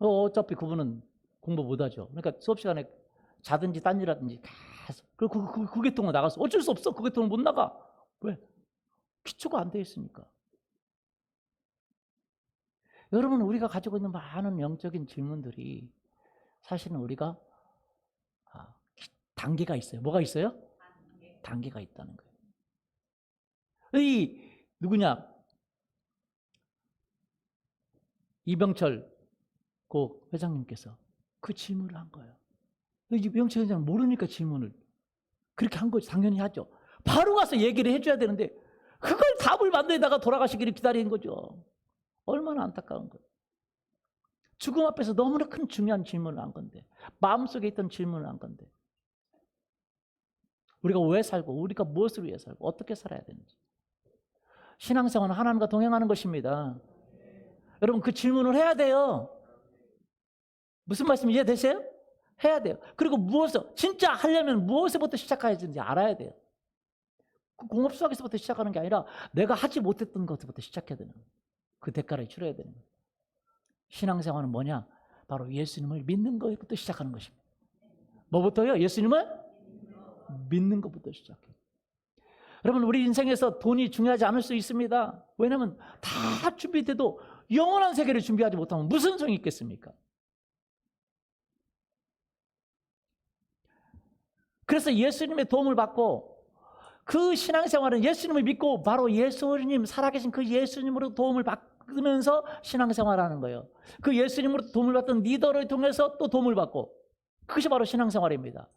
어차피 그분은 공부 못하죠. 그러니까 수업 시간에 자든지 딴 일하든지 계속. 그리고 그 계통으로 나가서 어쩔 수 없어. 그 계통으로 못 나가. 왜? 기초가 안 돼 있으니까. 여러분, 우리가 가지고 있는 많은 영적인 질문들이 사실은 우리가 단계가 있어요. 뭐가 있어요? 단계가 있다는 거예요. 누구냐? 이병철 고 회장님께서 그 질문을 한 거예요. 이 명철 회장 모르니까 질문을 그렇게 한 거죠. 당연히 하죠. 바로 가서 얘기를 해줘야 되는데 그걸 답을 만들다가 돌아가시기를 기다리는 거죠. 얼마나 안타까운 거예요. 죽음 앞에서 너무나 큰 중요한 질문을 한 건데, 마음속에 있던 질문을 한 건데, 우리가 왜 살고, 우리가 무엇을 위해 살고, 어떻게 살아야 되는지. 신앙생활은 하나님과 동행하는 것입니다. 여러분, 그 질문을 해야 돼요. 무슨 말씀 이해되세요? 해야 돼요. 그리고 진짜 하려면 무엇에부터 시작해야 되는지 알아야 돼요. 그 공업수학에서부터 시작하는 게 아니라 내가 하지 못했던 것부터 시작해야 되는 거예요. 그 대가를 치러야 되는 거예요. 신앙생활은 뭐냐? 바로 예수님을 믿는 것부터 시작하는 것입니다. 뭐부터요? 예수님을 믿는 것부터 시작해요. 여러분, 우리 인생에서 돈이 중요하지 않을 수 있습니다. 왜냐하면 다 준비돼도 영원한 세계를 준비하지 못하면 무슨 소용이 있겠습니까? 그래서 예수님의 도움을 받고 그 신앙생활은 예수님을 믿고 바로 예수님, 살아계신 그 예수님으로 도움을 받으면서 신앙생활하는 거예요. 그 예수님으로 도움을 받던 리더를 통해서 또 도움을 받고, 그것이 바로 신앙생활입니다.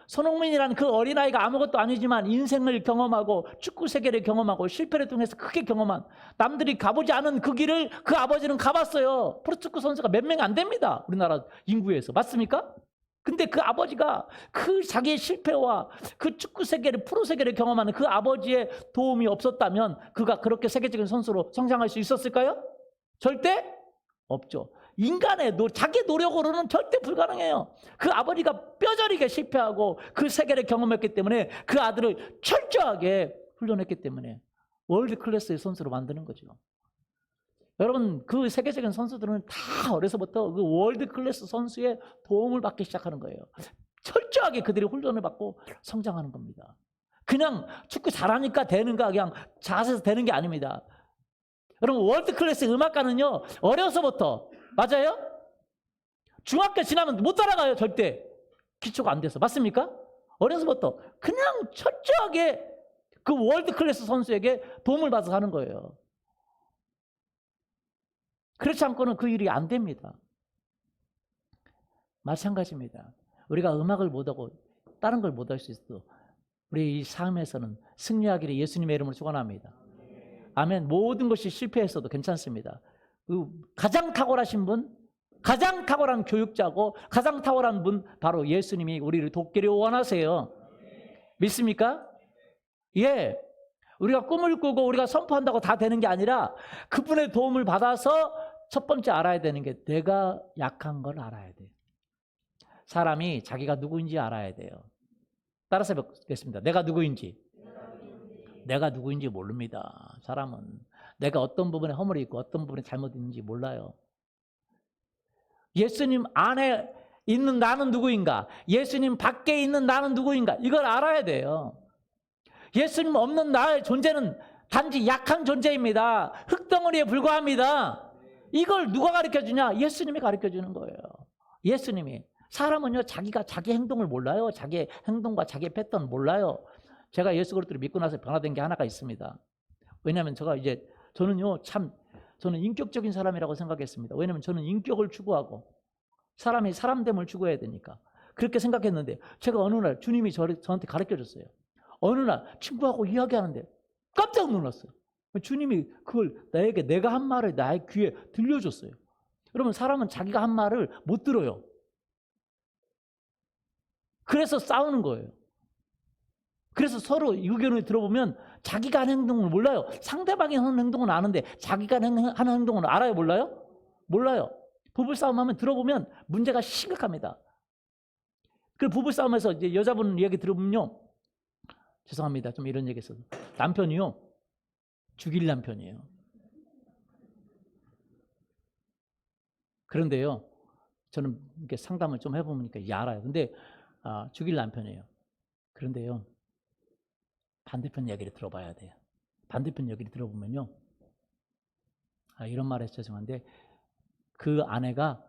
손흥민이라는 그 어린아이가 아무것도 아니지만 인생을 경험하고 축구 세계를 경험하고 실패를 통해서 크게 경험한, 남들이 가보지 않은 그 길을 그 아버지는 가봤어요. 프로축구 선수가 몇 명이 안 됩니다. 우리나라 인구에서. 맞습니까? 근데 그 아버지가 그 자기의 실패와 그 축구 세계를, 프로 세계를 경험하는 그 아버지의 도움이 없었다면 그가 그렇게 세계적인 선수로 성장할 수 있었을까요? 절대 없죠. 인간의 자기 노력으로는 절대 불가능해요. 그 아버지가 뼈저리게 실패하고 그 세계를 경험했기 때문에 그 아들을 철저하게 훈련했기 때문에 월드 클래스의 선수로 만드는 거죠. 여러분, 그 세계적인 선수들은 다 어려서부터 그 월드 클래스 선수의 도움을 받기 시작하는 거예요. 철저하게 그들이 훈련을 받고 성장하는 겁니다. 그냥 축구 잘하니까 되는가, 그냥 자세에서 되는 게 아닙니다. 여러분, 월드 클래스 음악가는요, 어려서부터, 맞아요? 중학교 지나면 못 따라가요, 절대. 기초가 안 돼서. 맞습니까? 어려서부터 그냥 철저하게 그 월드 클래스 선수에게 도움을 받아서 하는 거예요. 그렇지 않고는 그 일이 안 됩니다. 마찬가지입니다. 우리가 음악을 못하고 다른 걸 못할 수 있어도 우리 이 삶에서는 승리하기를 예수님의 이름으로 축원합니다. 아멘. 모든 것이 실패했어도 괜찮습니다. 가장 탁월하신 분, 가장 탁월한 교육자고 가장 탁월한 분, 바로 예수님이 우리를 돕기를 원하세요. 믿습니까? 예. 우리가 꿈을 꾸고 우리가 선포한다고 다 되는 게 아니라 그분의 도움을 받아서 첫 번째 알아야 되는 게 내가 약한 걸 알아야 돼요. 사람이 자기가 누구인지 알아야 돼요. 따라서 뵙겠습니다. 내가 누구인지. 내가 누구인지 모릅니다. 사람은 내가 어떤 부분에 허물이 있고 어떤 부분에 잘못 있는지 몰라요. 예수님 안에 있는 나는 누구인가? 예수님 밖에 있는 나는 누구인가? 이걸 알아야 돼요. 예수님 없는 나의 존재는 단지 약한 존재입니다. 흙덩어리에 불과합니다. 이걸 누가 가르쳐주냐? 예수님이 가르쳐주는 거예요. 예수님이. 사람은요, 자기가 자기 행동을 몰라요. 자기 행동과 자기 패턴 몰라요. 제가 예수 그리스도를 믿고 나서 변화된 게 하나가 있습니다. 왜냐하면 저는 인격적인 사람이라고 생각했습니다. 왜냐하면 저는 인격을 추구하고 사람이 사람됨을 추구해야 되니까 그렇게 생각했는데, 제가 어느 날 주님이 저한테 가르쳐줬어요. 어느 날 친구하고 이야기하는데 깜짝 놀랐어요. 주님이 그걸 내가 한 말을 나의 귀에 들려줬어요. 여러분, 사람은 자기가 한 말을 못 들어요. 그래서 싸우는 거예요. 그래서 서로 의견을 들어보면 자기가 하는 행동을 몰라요. 상대방이 하는 행동은 아는데 자기가 하는 행동은 알아요? 몰라요? 몰라요. 부부싸움하면 들어보면 문제가 심각합니다. 그 부부싸움에서 이제 여자분 얘기 들어보면요, 죄송합니다, 좀 이런 얘기 했어요. 남편이요, 죽일 남편이에요. 그런데요, 저는 이렇게 상담을 좀 해보니까 이제 알아요. 근데 죽일 남편이에요. 그런데요, 반대편 얘기를 들어봐야 돼요. 반대편 얘기를 들어보면요, 이런 말 해서 죄송한데, 그 아내가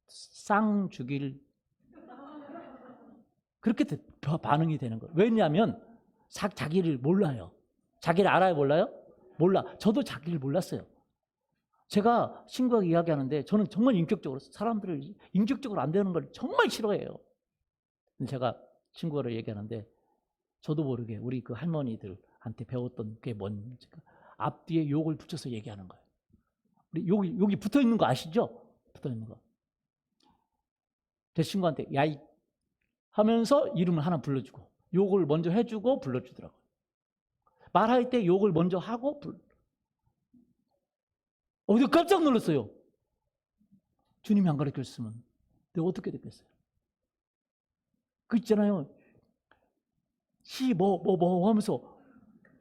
쌍 죽일, 그렇게 반응이 되는 거예요. 왜냐하면 자기를 몰라요. 자기를 알아요? 몰라요? 몰라. 저도 자기를 몰랐어요. 제가 친구에게 이야기하는데 저는 정말 인격적으로 사람들을 인격적으로 안 되는 걸 정말 싫어해요. 제가 친구를 얘기하는데 저도 모르게 우리 그 할머니들한테 배웠던 게 뭔지 앞뒤에 욕을 붙여서 얘기하는 거예요. 우리 여기 붙어 있는 거 아시죠? 붙어 있는 거. 제 친구한테 야이 하면서 이름을 하나 불러주고 욕을 먼저 해주고 불러주더라고요. 말할 때 욕을 먼저 하고 어디 깜짝 놀랐어요. 주님이 안 가르쳤으면 내가 어떻게 됐겠어요? 그 있잖아요. 뭐 하면서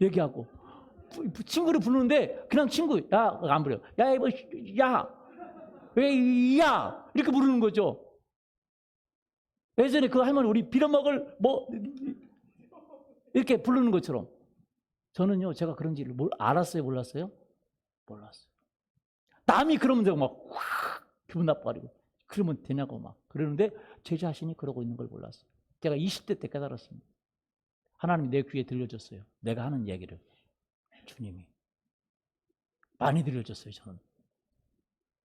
얘기하고 친구를 부르는데 그냥 친구 야 안 부려요. 야 이거 야 이렇게 부르는 거죠. 예전에 그 할머니 우리 빌어먹을 뭐 이렇게 부르는 것처럼 저는요 제가 그런지를 알았어요 몰랐어요? 몰랐어요. 남이 그러면 제가 막 확 기분 나빠가지고 그러면 되냐고 막 그러는데 제 자신이 그러고 있는 걸 몰랐어요. 제가 20대 때 깨달았습니다. 하나님이 내 귀에 들려줬어요. 내가 하는 얘기를 주님이 많이 들려줬어요. 저는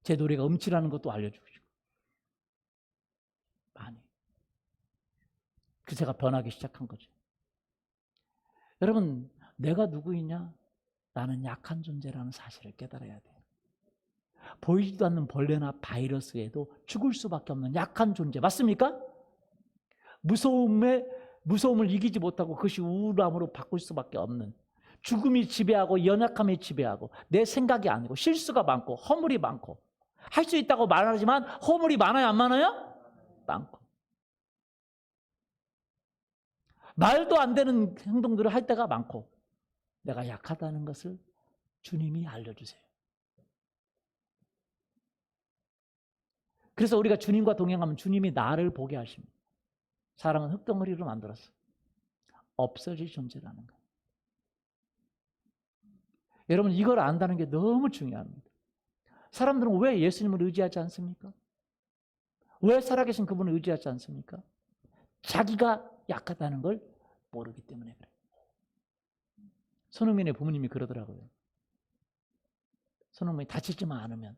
제 노래가 음치라는 것도 알려주시고 많이 그 제가 변하기 시작한 거죠. 여러분 내가 누구이냐? 나는 약한 존재라는 사실을 깨달아야 돼요. 보이지도 않는 벌레나 바이러스에도 죽을 수밖에 없는 약한 존재 맞습니까? 무서움을 이기지 못하고 그것이 우울함으로 바꿀 수밖에 없는 죽음이 지배하고 연약함이 지배하고 내 생각이 아니고 실수가 많고 허물이 많고 할 수 있다고 말하지만 허물이 많아요 안 많아요? 많고 말도 안 되는 행동들을 할 때가 많고 내가 약하다는 것을 주님이 알려주세요. 그래서 우리가 주님과 동행하면 주님이 나를 보게 하십니다. 사랑은 흙덩어리로 만들었어. 없어질 존재라는 거예요. 여러분 이걸 안다는 게 너무 중요합니다. 사람들은 왜 예수님을 의지하지 않습니까? 왜 살아계신 그분을 의지하지 않습니까? 자기가 약하다는 걸 모르기 때문에 그래요. 손흥민의 부모님이 그러더라고요. 손흥민이 다치지만 않으면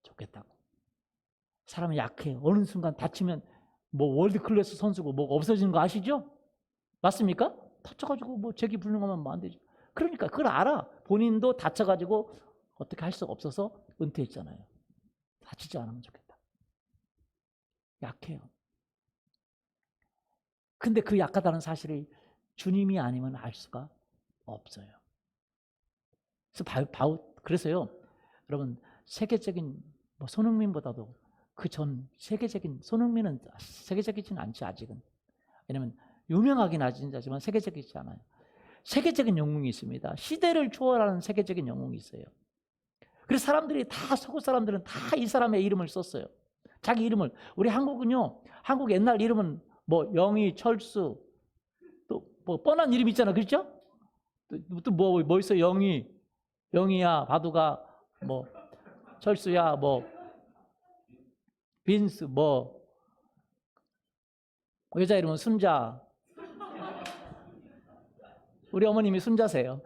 좋겠다고. 사람은 약해요. 어느 순간 다치면 뭐 월드클래스 선수고 뭐가 없어지는 거 아시죠? 맞습니까? 다쳐가지고 뭐 재기 불능하면 안 되죠. 그러니까 그걸 알아. 본인도 다쳐가지고 어떻게 할 수가 없어서 은퇴했잖아요. 다치지 않으면 좋겠다. 약해요. 근데 그 약하다는 사실을 주님이 아니면 알 수가 없어요. 그래서요, 여러분 세계적인 뭐 손흥민보다도 그 전 세계적인 손흥민은 세계적이지는 않지 아직은. 왜냐면 유명하긴 하지만 세계적이지 않아요. 세계적인 영웅이 있습니다. 시대를 초월하는 세계적인 영웅이 있어요. 그래서 사람들이 다 서구 사람들은 다 이 사람의 이름을 썼어요. 자기 이름을. 우리 한국은요. 한국 옛날 이름은 뭐 영희, 철수 또 뭐 뻔한 이름 있잖아, 그렇죠? 또 뭐 있어? 영희야, 바두가 뭐 철수야, 뭐 빈스 뭐 여자 이름은 순자. 우리 어머님이 순자세요.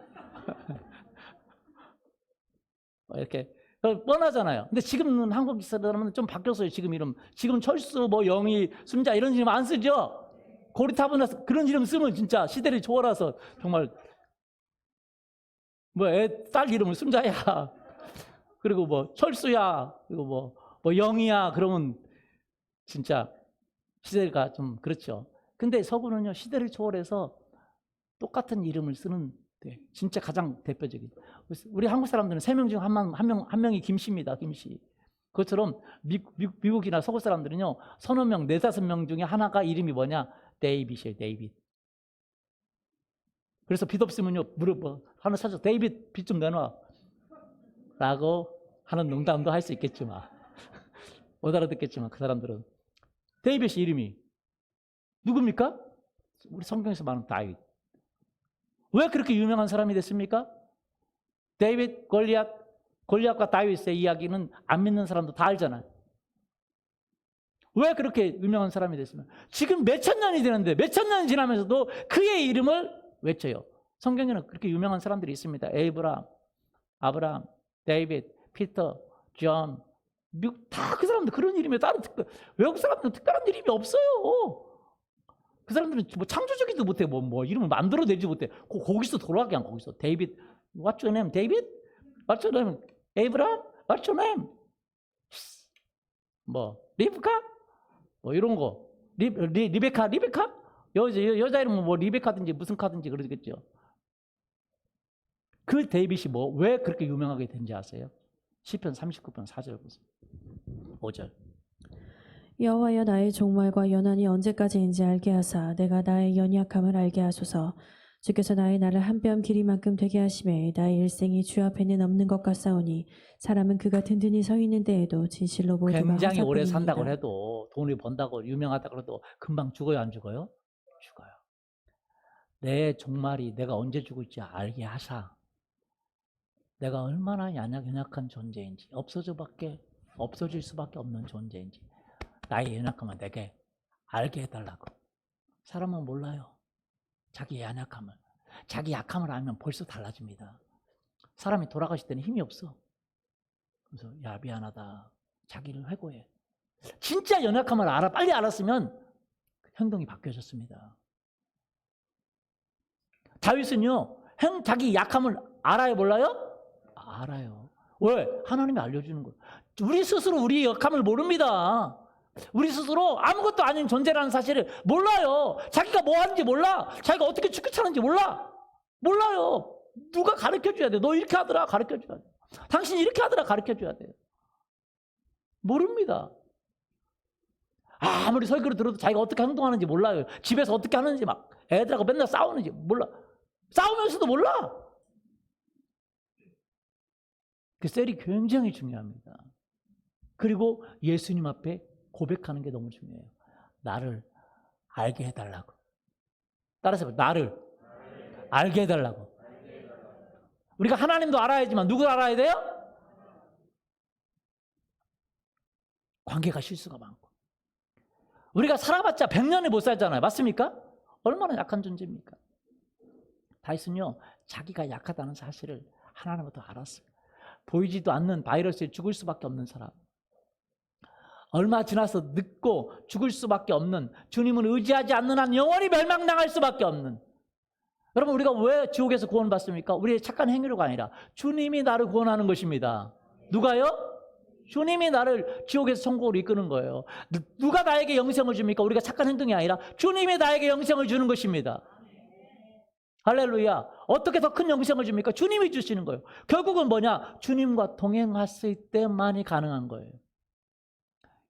이렇게 뻔하잖아요. 근데 지금은 한국 사람은 좀 바뀌었어요. 지금 이름. 지금 철수, 뭐 영희, 순자 이런 이름 안 쓰죠. 고리타분해서 그런 이름 쓰면 진짜 시대를 초월해서 정말 뭐 딸 이름은 순자야. 그리고 뭐 철수야. 그리고 뭐 영희야. 그러면 진짜 시대가 좀 그렇죠. 근데 서구는요 시대를 초월해서 똑같은 이름을 쓰는 진짜 가장 대표적인. 우리 한국 사람들은 3명 중 한 명이 김씨입니다. 김씨. 그것처럼 미국이나 서구 사람들은요 서너 명, 4-5명 중에 하나가 이름이 뭐냐? 데이빗이에요. 데이빗. 그래서 빚 없으면요 물어봐. 하나 찾아서 데이빗 빚 좀 내놔 라고 하는 농담도 할 수 있겠지만 못 알아듣겠지만 그 사람들은 데이빗이 이름이 누굽니까? 우리 성경에서 말하는 다윗. 왜 그렇게 유명한 사람이 됐습니까? 데이빗, 골리앗과 다윗의 이야기는 안 믿는 사람도 다 알잖아요. 왜 그렇게 유명한 사람이 됐습니까? 지금 몇천 년이 되는데 몇천 년이 지나면서도 그의 이름을 외쳐요. 성경에는 그렇게 유명한 사람들이 있습니다. 아브라함, 데이빗, 피터, 존, 미국 다 그 사람들 그런 이름이 다른 외국 사람들은 특별한 이름이 없어요. 그 사람들은 뭐 창조적이지도 못해 뭐 이름을 만들어내지 못해. 거기서 돌아가게 한 거기서 데이빗, what's your name? 데이빗? What's your name? 에이브람? What's your name? 뭐 리브카? 뭐 이런 거 리베카? 여자 이름은 뭐 리베카든지 무슨 카든지 그러겠죠. 그 데이빗이 뭐 왜 그렇게 유명하게 된지 아세요? 시편 39편 4절 보세요. 5절. 여호와여 나의 종말과 연한이 언제까지인지 알게 하사 내가 나의 연약함을 알게 하소서. 주께서 나의 날을 한 뼘 길이만큼 되게 하심에 나의 일생이 주 앞에는 없는 것 같사오니 사람은 그가 든든히 서 있는 때에도 진실로 모두가 굉장히 오래 허사뿐입니다. 산다고 해도 돈을 번다고 유명하다고 해도 금방 죽어요 안 죽어요? 죽어요. 내 종말이 내가 언제 죽을지 알게 하사 내가 얼마나 연약한 존재인지 없어질 수밖에 없는 존재인지 나의 연약함을 내게 알게 해달라고. 사람은 몰라요. 자기의 연약함을. 자기 약함을 알면 벌써 달라집니다. 사람이 돌아가실 때는 힘이 없어. 그래서 야 미안하다. 자기를 회고해. 진짜 연약함을 빨리 알았으면 행동이 바뀌어졌습니다. 다윗은요. 자기 약함을 알아요 몰라요? 알아요. 왜? 하나님이 알려주는 거예요. 우리 스스로 우리 약함을 모릅니다. 우리 스스로 아무것도 아닌 존재라는 사실을 몰라요. 자기가 뭐 하는지 몰라. 자기가 어떻게 죽기 차는지 몰라요. 누가 가르쳐줘야 돼. 너 이렇게 하더라 가르쳐줘야 돼. 당신이 이렇게 하더라 가르쳐줘야 돼요. 모릅니다. 아무리 설교를 들어도 자기가 어떻게 행동하는지 몰라요. 집에서 어떻게 하는지 막 애들하고 맨날 싸우는지 몰라. 싸우면서도 몰라. 그 셀이 굉장히 중요합니다. 그리고 예수님 앞에 고백하는 게 너무 중요해요. 나를 알게 해달라고. 따라서 나를 알게 해달라고. 우리가 하나님도 알아야지만 누구를 알아야 돼요? 관계가 실수가 많고. 우리가 살아봤자 100년을 못 살잖아요. 맞습니까? 얼마나 약한 존재입니까? 다윗은요. 자기가 약하다는 사실을 하나님부터 알았어요. 보이지도 않는 바이러스에 죽을 수밖에 없는 사람. 얼마 지나서 늙고 죽을 수밖에 없는, 주님을 의지하지 않는 한 영원히 멸망당할 수밖에 없는. 여러분 우리가 왜 지옥에서 구원받습니까? 우리의 착한 행위로가 아니라 주님이 나를 구원하는 것입니다. 누가요? 주님이 나를 지옥에서 천국으로 이끄는 거예요. 누가 나에게 영생을 줍니까? 우리가 착한 행동이 아니라 주님이 나에게 영생을 주는 것입니다. 할렐루야. 어떻게 더 큰 영생을 줍니까? 주님이 주시는 거예요. 결국은 뭐냐? 주님과 동행했을 때만이 가능한 거예요.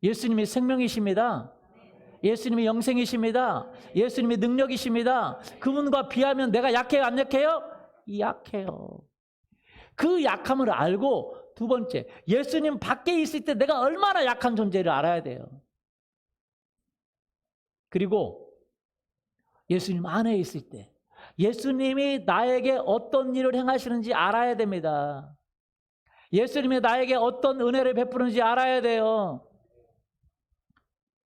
예수님이 생명이십니다. 예수님이 영생이십니다. 예수님이 능력이십니다. 그분과 비하면 내가 약해요? 안 약해요? 약해요. 그 약함을 알고 두 번째, 예수님 밖에 있을 때 내가 얼마나 약한 존재를 알아야 돼요. 그리고 예수님 안에 있을 때 예수님이 나에게 어떤 일을 행하시는지 알아야 됩니다. 예수님이 나에게 어떤 은혜를 베푸는지 알아야 돼요.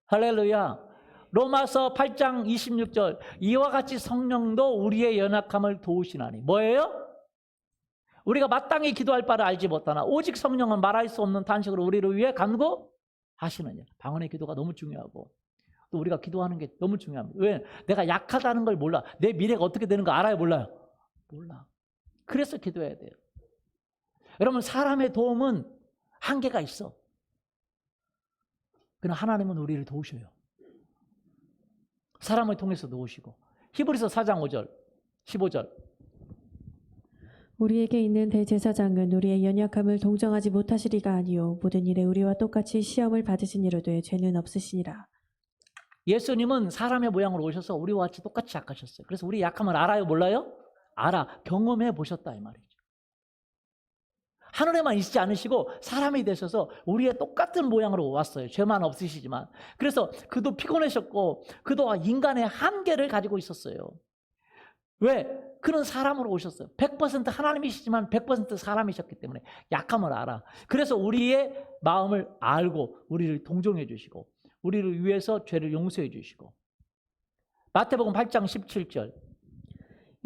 할렐루야. 로마서 8장 26절 이와 같이 성령도 우리의 연약함을 도우시나니. 뭐예요? 우리가 마땅히 기도할 바를 알지 못하나 오직 성령은 말할 수 없는 탄식으로 우리를 위해 간구하시느냐. 방언의 기도가 너무 중요하고 또 우리가 기도하는 게 너무 중요합니다. 왜? 내가 약하다는 걸 몰라. 내 미래가 어떻게 되는 거 알아요? 몰라요? 몰라. 그래서 기도해야 돼요. 여러분 사람의 도움은 한계가 있어. 그러나 하나님은 우리를 도우셔요. 사람을 통해서 도우시고. 히브리서 4장 5절 15절 우리에게 있는 대제사장은 우리의 연약함을 동정하지 못하시리가 아니요 모든 일에 우리와 똑같이 시험을 받으시니로되 죄는 없으시니라. 예수님은 사람의 모양으로 오셔서 우리와 같이 똑같이 약하셨어요. 그래서 우리 약함을 알아요? 몰라요? 알아. 경험해 보셨다 이 말이죠. 하늘에만 있지 않으시고 사람이 되셔서 우리의 똑같은 모양으로 왔어요. 죄만 없으시지만. 그래서 그도 피곤하셨고 그도 인간의 한계를 가지고 있었어요. 왜? 그는 사람으로 오셨어요. 100% 하나님이시지만 100% 사람이셨기 때문에 약함을 알아. 그래서 우리의 마음을 알고 우리를 동정해 주시고 우리를 위해서 죄를 용서해 주시고. 마태복음 8장 17절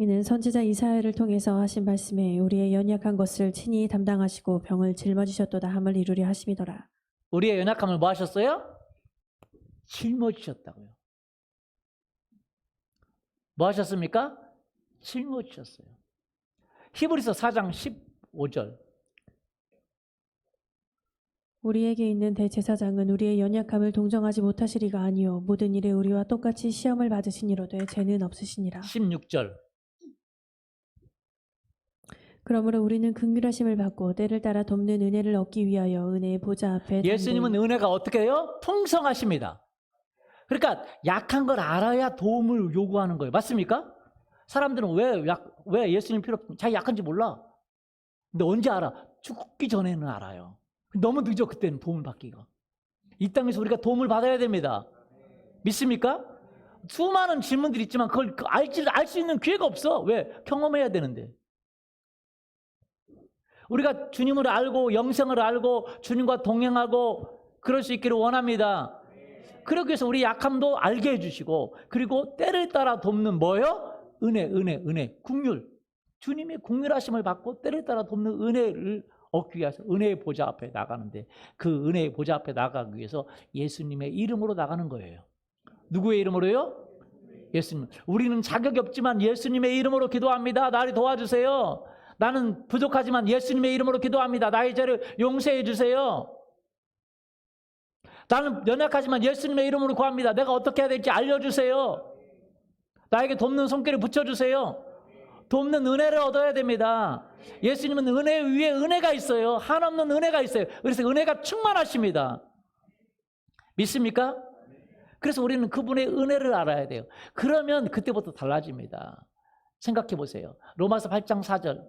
이는 선지자 이사야를 통해서 하신 말씀에 우리의 연약한 것을 친히 담당하시고 병을 짊어지셨도다 함을 이루려 하심이더라. 우리의 연약함을 뭐 하셨어요? 짊어지셨다고요. 뭐 하셨습니까? 짊어지셨어요. 히브리서 4장 15절. 우리에게 있는 대제사장은 우리의 연약함을 동정하지 못하시리가 아니요 모든 일에 우리와 똑같이 시험을 받으시니로되 죄는 없으시니라. 16절. 그러므로 우리는 긍휼하심을 받고 때를 따라 돕는 은혜를 얻기 위하여 은혜의 보좌 앞에 예수님은 담대히 은혜가 어떻게 해요? 풍성하십니다. 그러니까 약한 걸 알아야 도움을 요구하는 거예요. 맞습니까? 사람들은 왜 예수님 필요 없습니까? 자기 약한지 몰라. 근데 언제 알아? 죽기 전에는 알아요. 너무 늦어 그때는 도움을 받기가. 이 땅에서 우리가 도움을 받아야 됩니다. 믿습니까? 수많은 질문들이 있지만 그걸 알 수 있는 기회가 없어. 왜? 경험해야 되는데. 우리가 주님을 알고 영생을 알고 주님과 동행하고 그럴 수 있기를 원합니다. 그러기 위해서 우리 약함도 알게 해주시고 그리고 때를 따라 돕는 뭐요? 은혜, 긍휼. 주님의 긍휼하심을 받고 때를 따라 돕는 은혜를 얻기 위해서 은혜의 보좌 앞에 나가는데 그 은혜의 보좌 앞에 나가기 위해서 예수님의 이름으로 나가는 거예요. 누구의 이름으로요? 예수님. 우리는 자격이 없지만 예수님의 이름으로 기도합니다. 나를 도와주세요. 나는 부족하지만 예수님의 이름으로 기도합니다. 나의 죄를 용서해 주세요. 나는 연약하지만 예수님의 이름으로 구합니다. 내가 어떻게 해야 될지 알려주세요. 나에게 돕는 손길을 붙여주세요. 돕는 은혜를 얻어야 됩니다. 예수님은 은혜 위에 은혜가 있어요. 한없는 은혜가 있어요. 그래서 은혜가 충만하십니다. 믿습니까? 그래서 우리는 그분의 은혜를 알아야 돼요. 그러면 그때부터 달라집니다. 생각해 보세요. 로마서 8장 4절.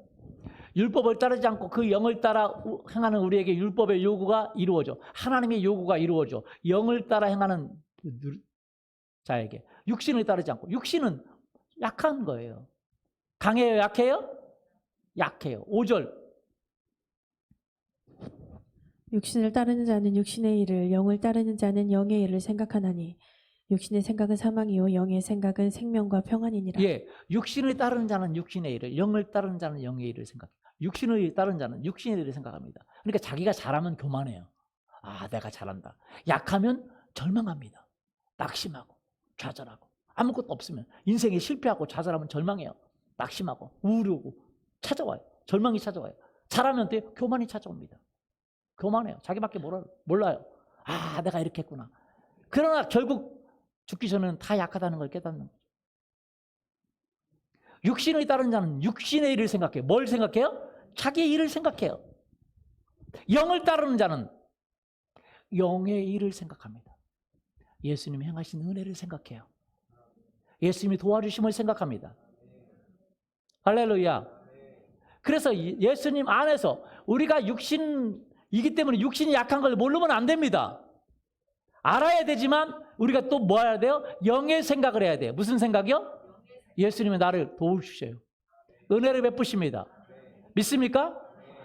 율법을 따르지 않고 그 영을 따라 행하는 우리에게 율법의 요구가 이루어져. 하나님의 요구가 이루어져. 영을 따라 행하는 자에게. 육신을 따르지 않고. 육신은 약한 거예요. 강해요? 약해요? 약해요. 5절. 육신을 따르는 자는 육신의 일을 영을 따르는 자는 영의 일을 생각하나니 육신의 생각은 사망이요 영의 생각은 생명과 평안이니라. 예, 육신을 따르는 자는 육신의 일을, 영을 따르는 자는 영의 일을 생각해요. 육신을 따르는 자는 육신의 일을 생각합니다. 그러니까 자기가 잘하면 교만해요. 아, 내가 잘한다. 약하면 절망합니다. 낙심하고 좌절하고 아무것도 없으면 인생에 실패하고 좌절하면 절망해요. 낙심하고 우울하고 찾아와요. 절망이 찾아와요. 잘하면 돼 교만이 찾아옵니다. 교만해요. 자기밖에 몰라요. 아, 내가 이렇게 했구나. 그러나 결국 죽기 전에는 다 약하다는 걸 깨닫는 거죠. 육신을 따르는 자는 육신의 일을 생각해요. 뭘 생각해요? 자기의 일을 생각해요. 영을 따르는 자는 영의 일을 생각합니다. 예수님이 행하신 은혜를 생각해요. 예수님이 도와주심을 생각합니다. 할렐루야. 그래서 예수님 안에서 우리가 육신이기 때문에 육신이 약한 걸 모르면 안 됩니다. 알아야 되지만 우리가 또 뭐 해야 돼요? 영의 생각을 해야 돼요. 무슨 생각이요? 예수님이 나를 도우시세요. 은혜를 베푸십니다. 믿습니까?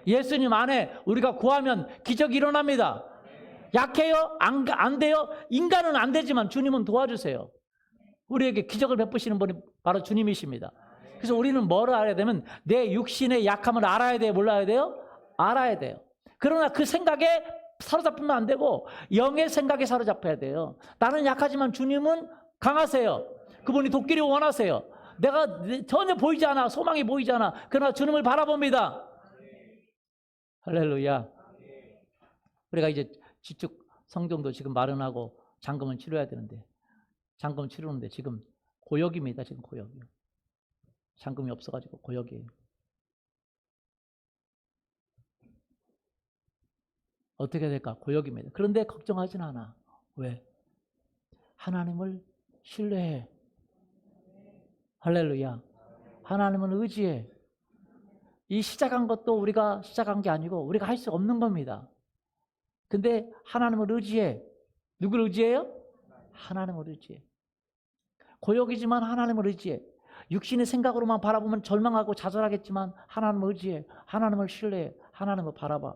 예수님 안에 우리가 구하면 기적이 일어납니다. 약해요? 안 돼요? 인간은 안 되지만 주님은 도와주세요. 우리에게 기적을 베푸시는 분이 바로 주님이십니다. 그래서 우리는 뭐를 알아야 되면 내 육신의 약함을 알아야 돼요? 몰라야 돼요? 알아야 돼요. 그러나 그 생각에 사로잡히면 안 되고 영의 생각에 사로잡혀야 돼요. 나는 약하지만 주님은 강하세요. 그분이 돕기를 원하세요. 내가 전혀 보이지 않아. 소망이 보이지 않아. 그러나 주님을 바라봅니다. 할렐루야. 우리가 이제 지축 성경도 지금 마련하고 잔금을 치러야 되는데 잔금 치르는데 지금 고역입니다. 지금 고역이요. 잔금이 없어가지고 고역이에요. 어떻게 될까? 고역입니다. 그런데 걱정하진 않아. 왜? 하나님을 신뢰해. 할렐루야. 하나님을 의지해. 이 시작한 것도 우리가 시작한 게 아니고 우리가 할 수 없는 겁니다. 근데 하나님을 의지해. 누구를 의지해요? 하나님을 의지해. 고역이지만 하나님을 의지해. 육신의 생각으로만 바라보면 절망하고 좌절하겠지만 하나님을 의지해. 하나님을 신뢰해. 하나님을 바라봐.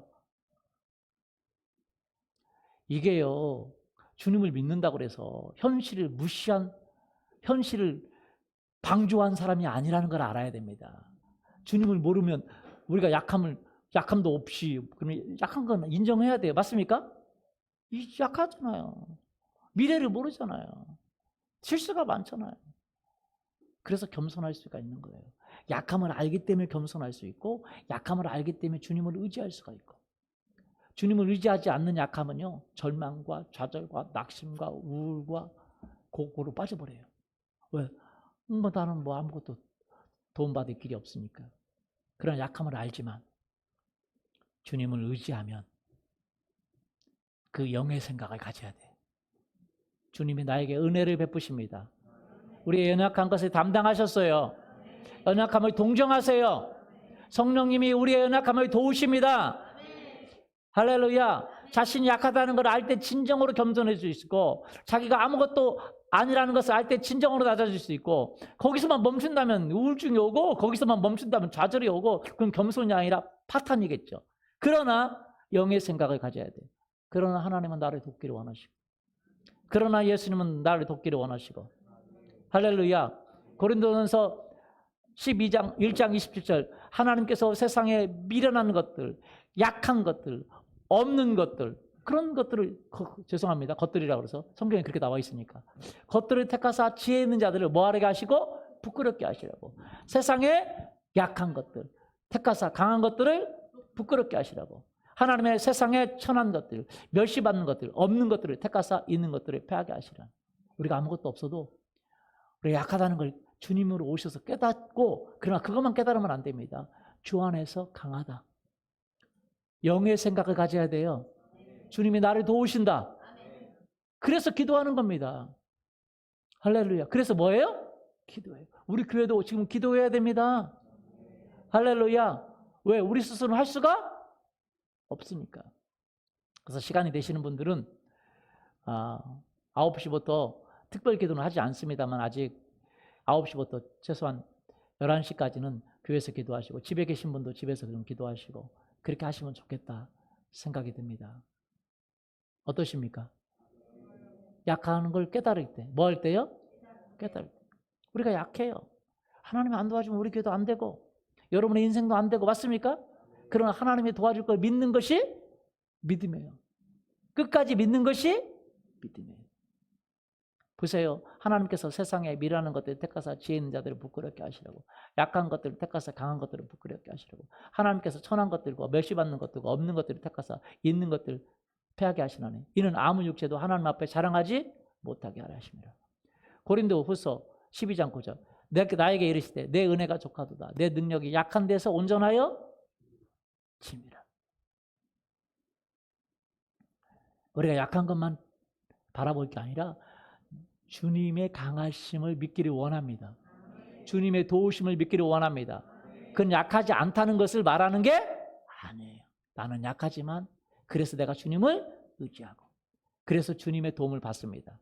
이게요, 주님을 믿는다고 해서 현실을 무시한, 현실을 방주한 사람이 아니라는 걸 알아야 됩니다. 주님을 모르면 우리가 약함도 없이 그러면 약한 건 인정해야 돼요. 맞습니까? 약하잖아요. 미래를 모르잖아요. 실수가 많잖아요. 그래서 겸손할 수가 있는 거예요. 약함을 알기 때문에 겸손할 수 있고 약함을 알기 때문에 주님을 의지할 수가 있고 주님을 의지하지 않는 약함은요. 절망과 좌절과 낙심과 우울과 고로 빠져버려요. 왜? 나는 아무것도 도움받을 길이 없으니까. 그런 약함을 알지만 주님을 의지하면 그 영의 생각을 가져야 돼. 주님이 나에게 은혜를 베푸십니다. 우리의 연약한 것을 담당하셨어요. 연약함을 동정하세요. 성령님이 우리의 연약함을 도우십니다. 할렐루야. 자신이 약하다는 걸 알 때 진정으로 겸손해질 수 있고 자기가 아무것도 아니라는 것을 알 때 진정으로 낮아질 수 있고 거기서만 멈춘다면 우울증이 오고 거기서만 멈춘다면 좌절이 오고 그럼 겸손이 아니라 파탄이겠죠. 그러나 영의 생각을 가져야 돼. 그러나 하나님은 나를 돕기를 원하시고 그러나 예수님은 나를 돕기를 원하시고 할렐루야. 고린도전서 12장 1장 27절 하나님께서 세상에 미련한 것들 약한 것들 없는 것들 그런 것들을 죄송합니다. 것들이라고 그래서 성경에 그렇게 나와 있으니까 것들을 택하사 지혜 있는 자들을 뭐하게 하시고 부끄럽게 하시라고 세상에 약한 것들 택하사 강한 것들을 부끄럽게 하시라고 하나님의 세상에 천한 것들 멸시받는 것들 없는 것들을 택하사 있는 것들을 패하게 하시라. 우리가 아무것도 없어도 우리가 약하다는 걸 주님으로 오셔서 깨닫고 그러나 그것만 깨달으면 안 됩니다. 주 안에서 강하다. 영의 생각을 가져야 돼요. 주님이 나를 도우신다. 그래서 기도하는 겁니다. 할렐루야. 그래서 뭐예요? 기도해요. 우리 교회도 지금 기도해야 됩니다. 할렐루야. 왜? 우리 스스로 할 수가 없으니까. 그래서 시간이 되시는 분들은 9시부터 특별 기도는 하지 않습니다만 아직 9시부터 최소한 11시까지는 교회에서 기도하시고 집에 계신 분도 집에서 좀 기도하시고 그렇게 하시면 좋겠다 생각이 듭니다. 어떠십니까? 약한 걸 깨달을 때. 뭐 할 때요? 깨달을 때. 우리가 약해요. 하나님이 안 도와주면 우리 교회도 안 되고 여러분의 인생도 안 되고 맞습니까? 그러나 하나님이 도와줄 걸 믿는 것이 믿음이에요. 끝까지 믿는 것이 믿음이에요. 보세요. 하나님께서 세상에 미련한 것들을 택하사 지혜 있는 자들을 부끄럽게 하시라고 약한 것들을 택하사 강한 것들을 부끄럽게 하시라고 하나님께서 천한 것들과 멸시받는 것들과 없는 것들을 택하사 있는 것들을 패하게 하시나니 이는 아무 육체도 하나님 앞에 자랑하지 못하게 하려 하심이라. 고린도후서 12장 9절 나에게 이르시되 내 은혜가 족하도다 내 능력이 약한 데서 온전하여 침이라. 우리가 약한 것만 바라볼 게 아니라 주님의 강하심을 믿기를 원합니다. 주님의 도우심을 믿기를 원합니다. 그건 약하지 않다는 것을 말하는 게 아니에요. 나는 약하지만 그래서 내가 주님을 의지하고 그래서 주님의 도움을 받습니다.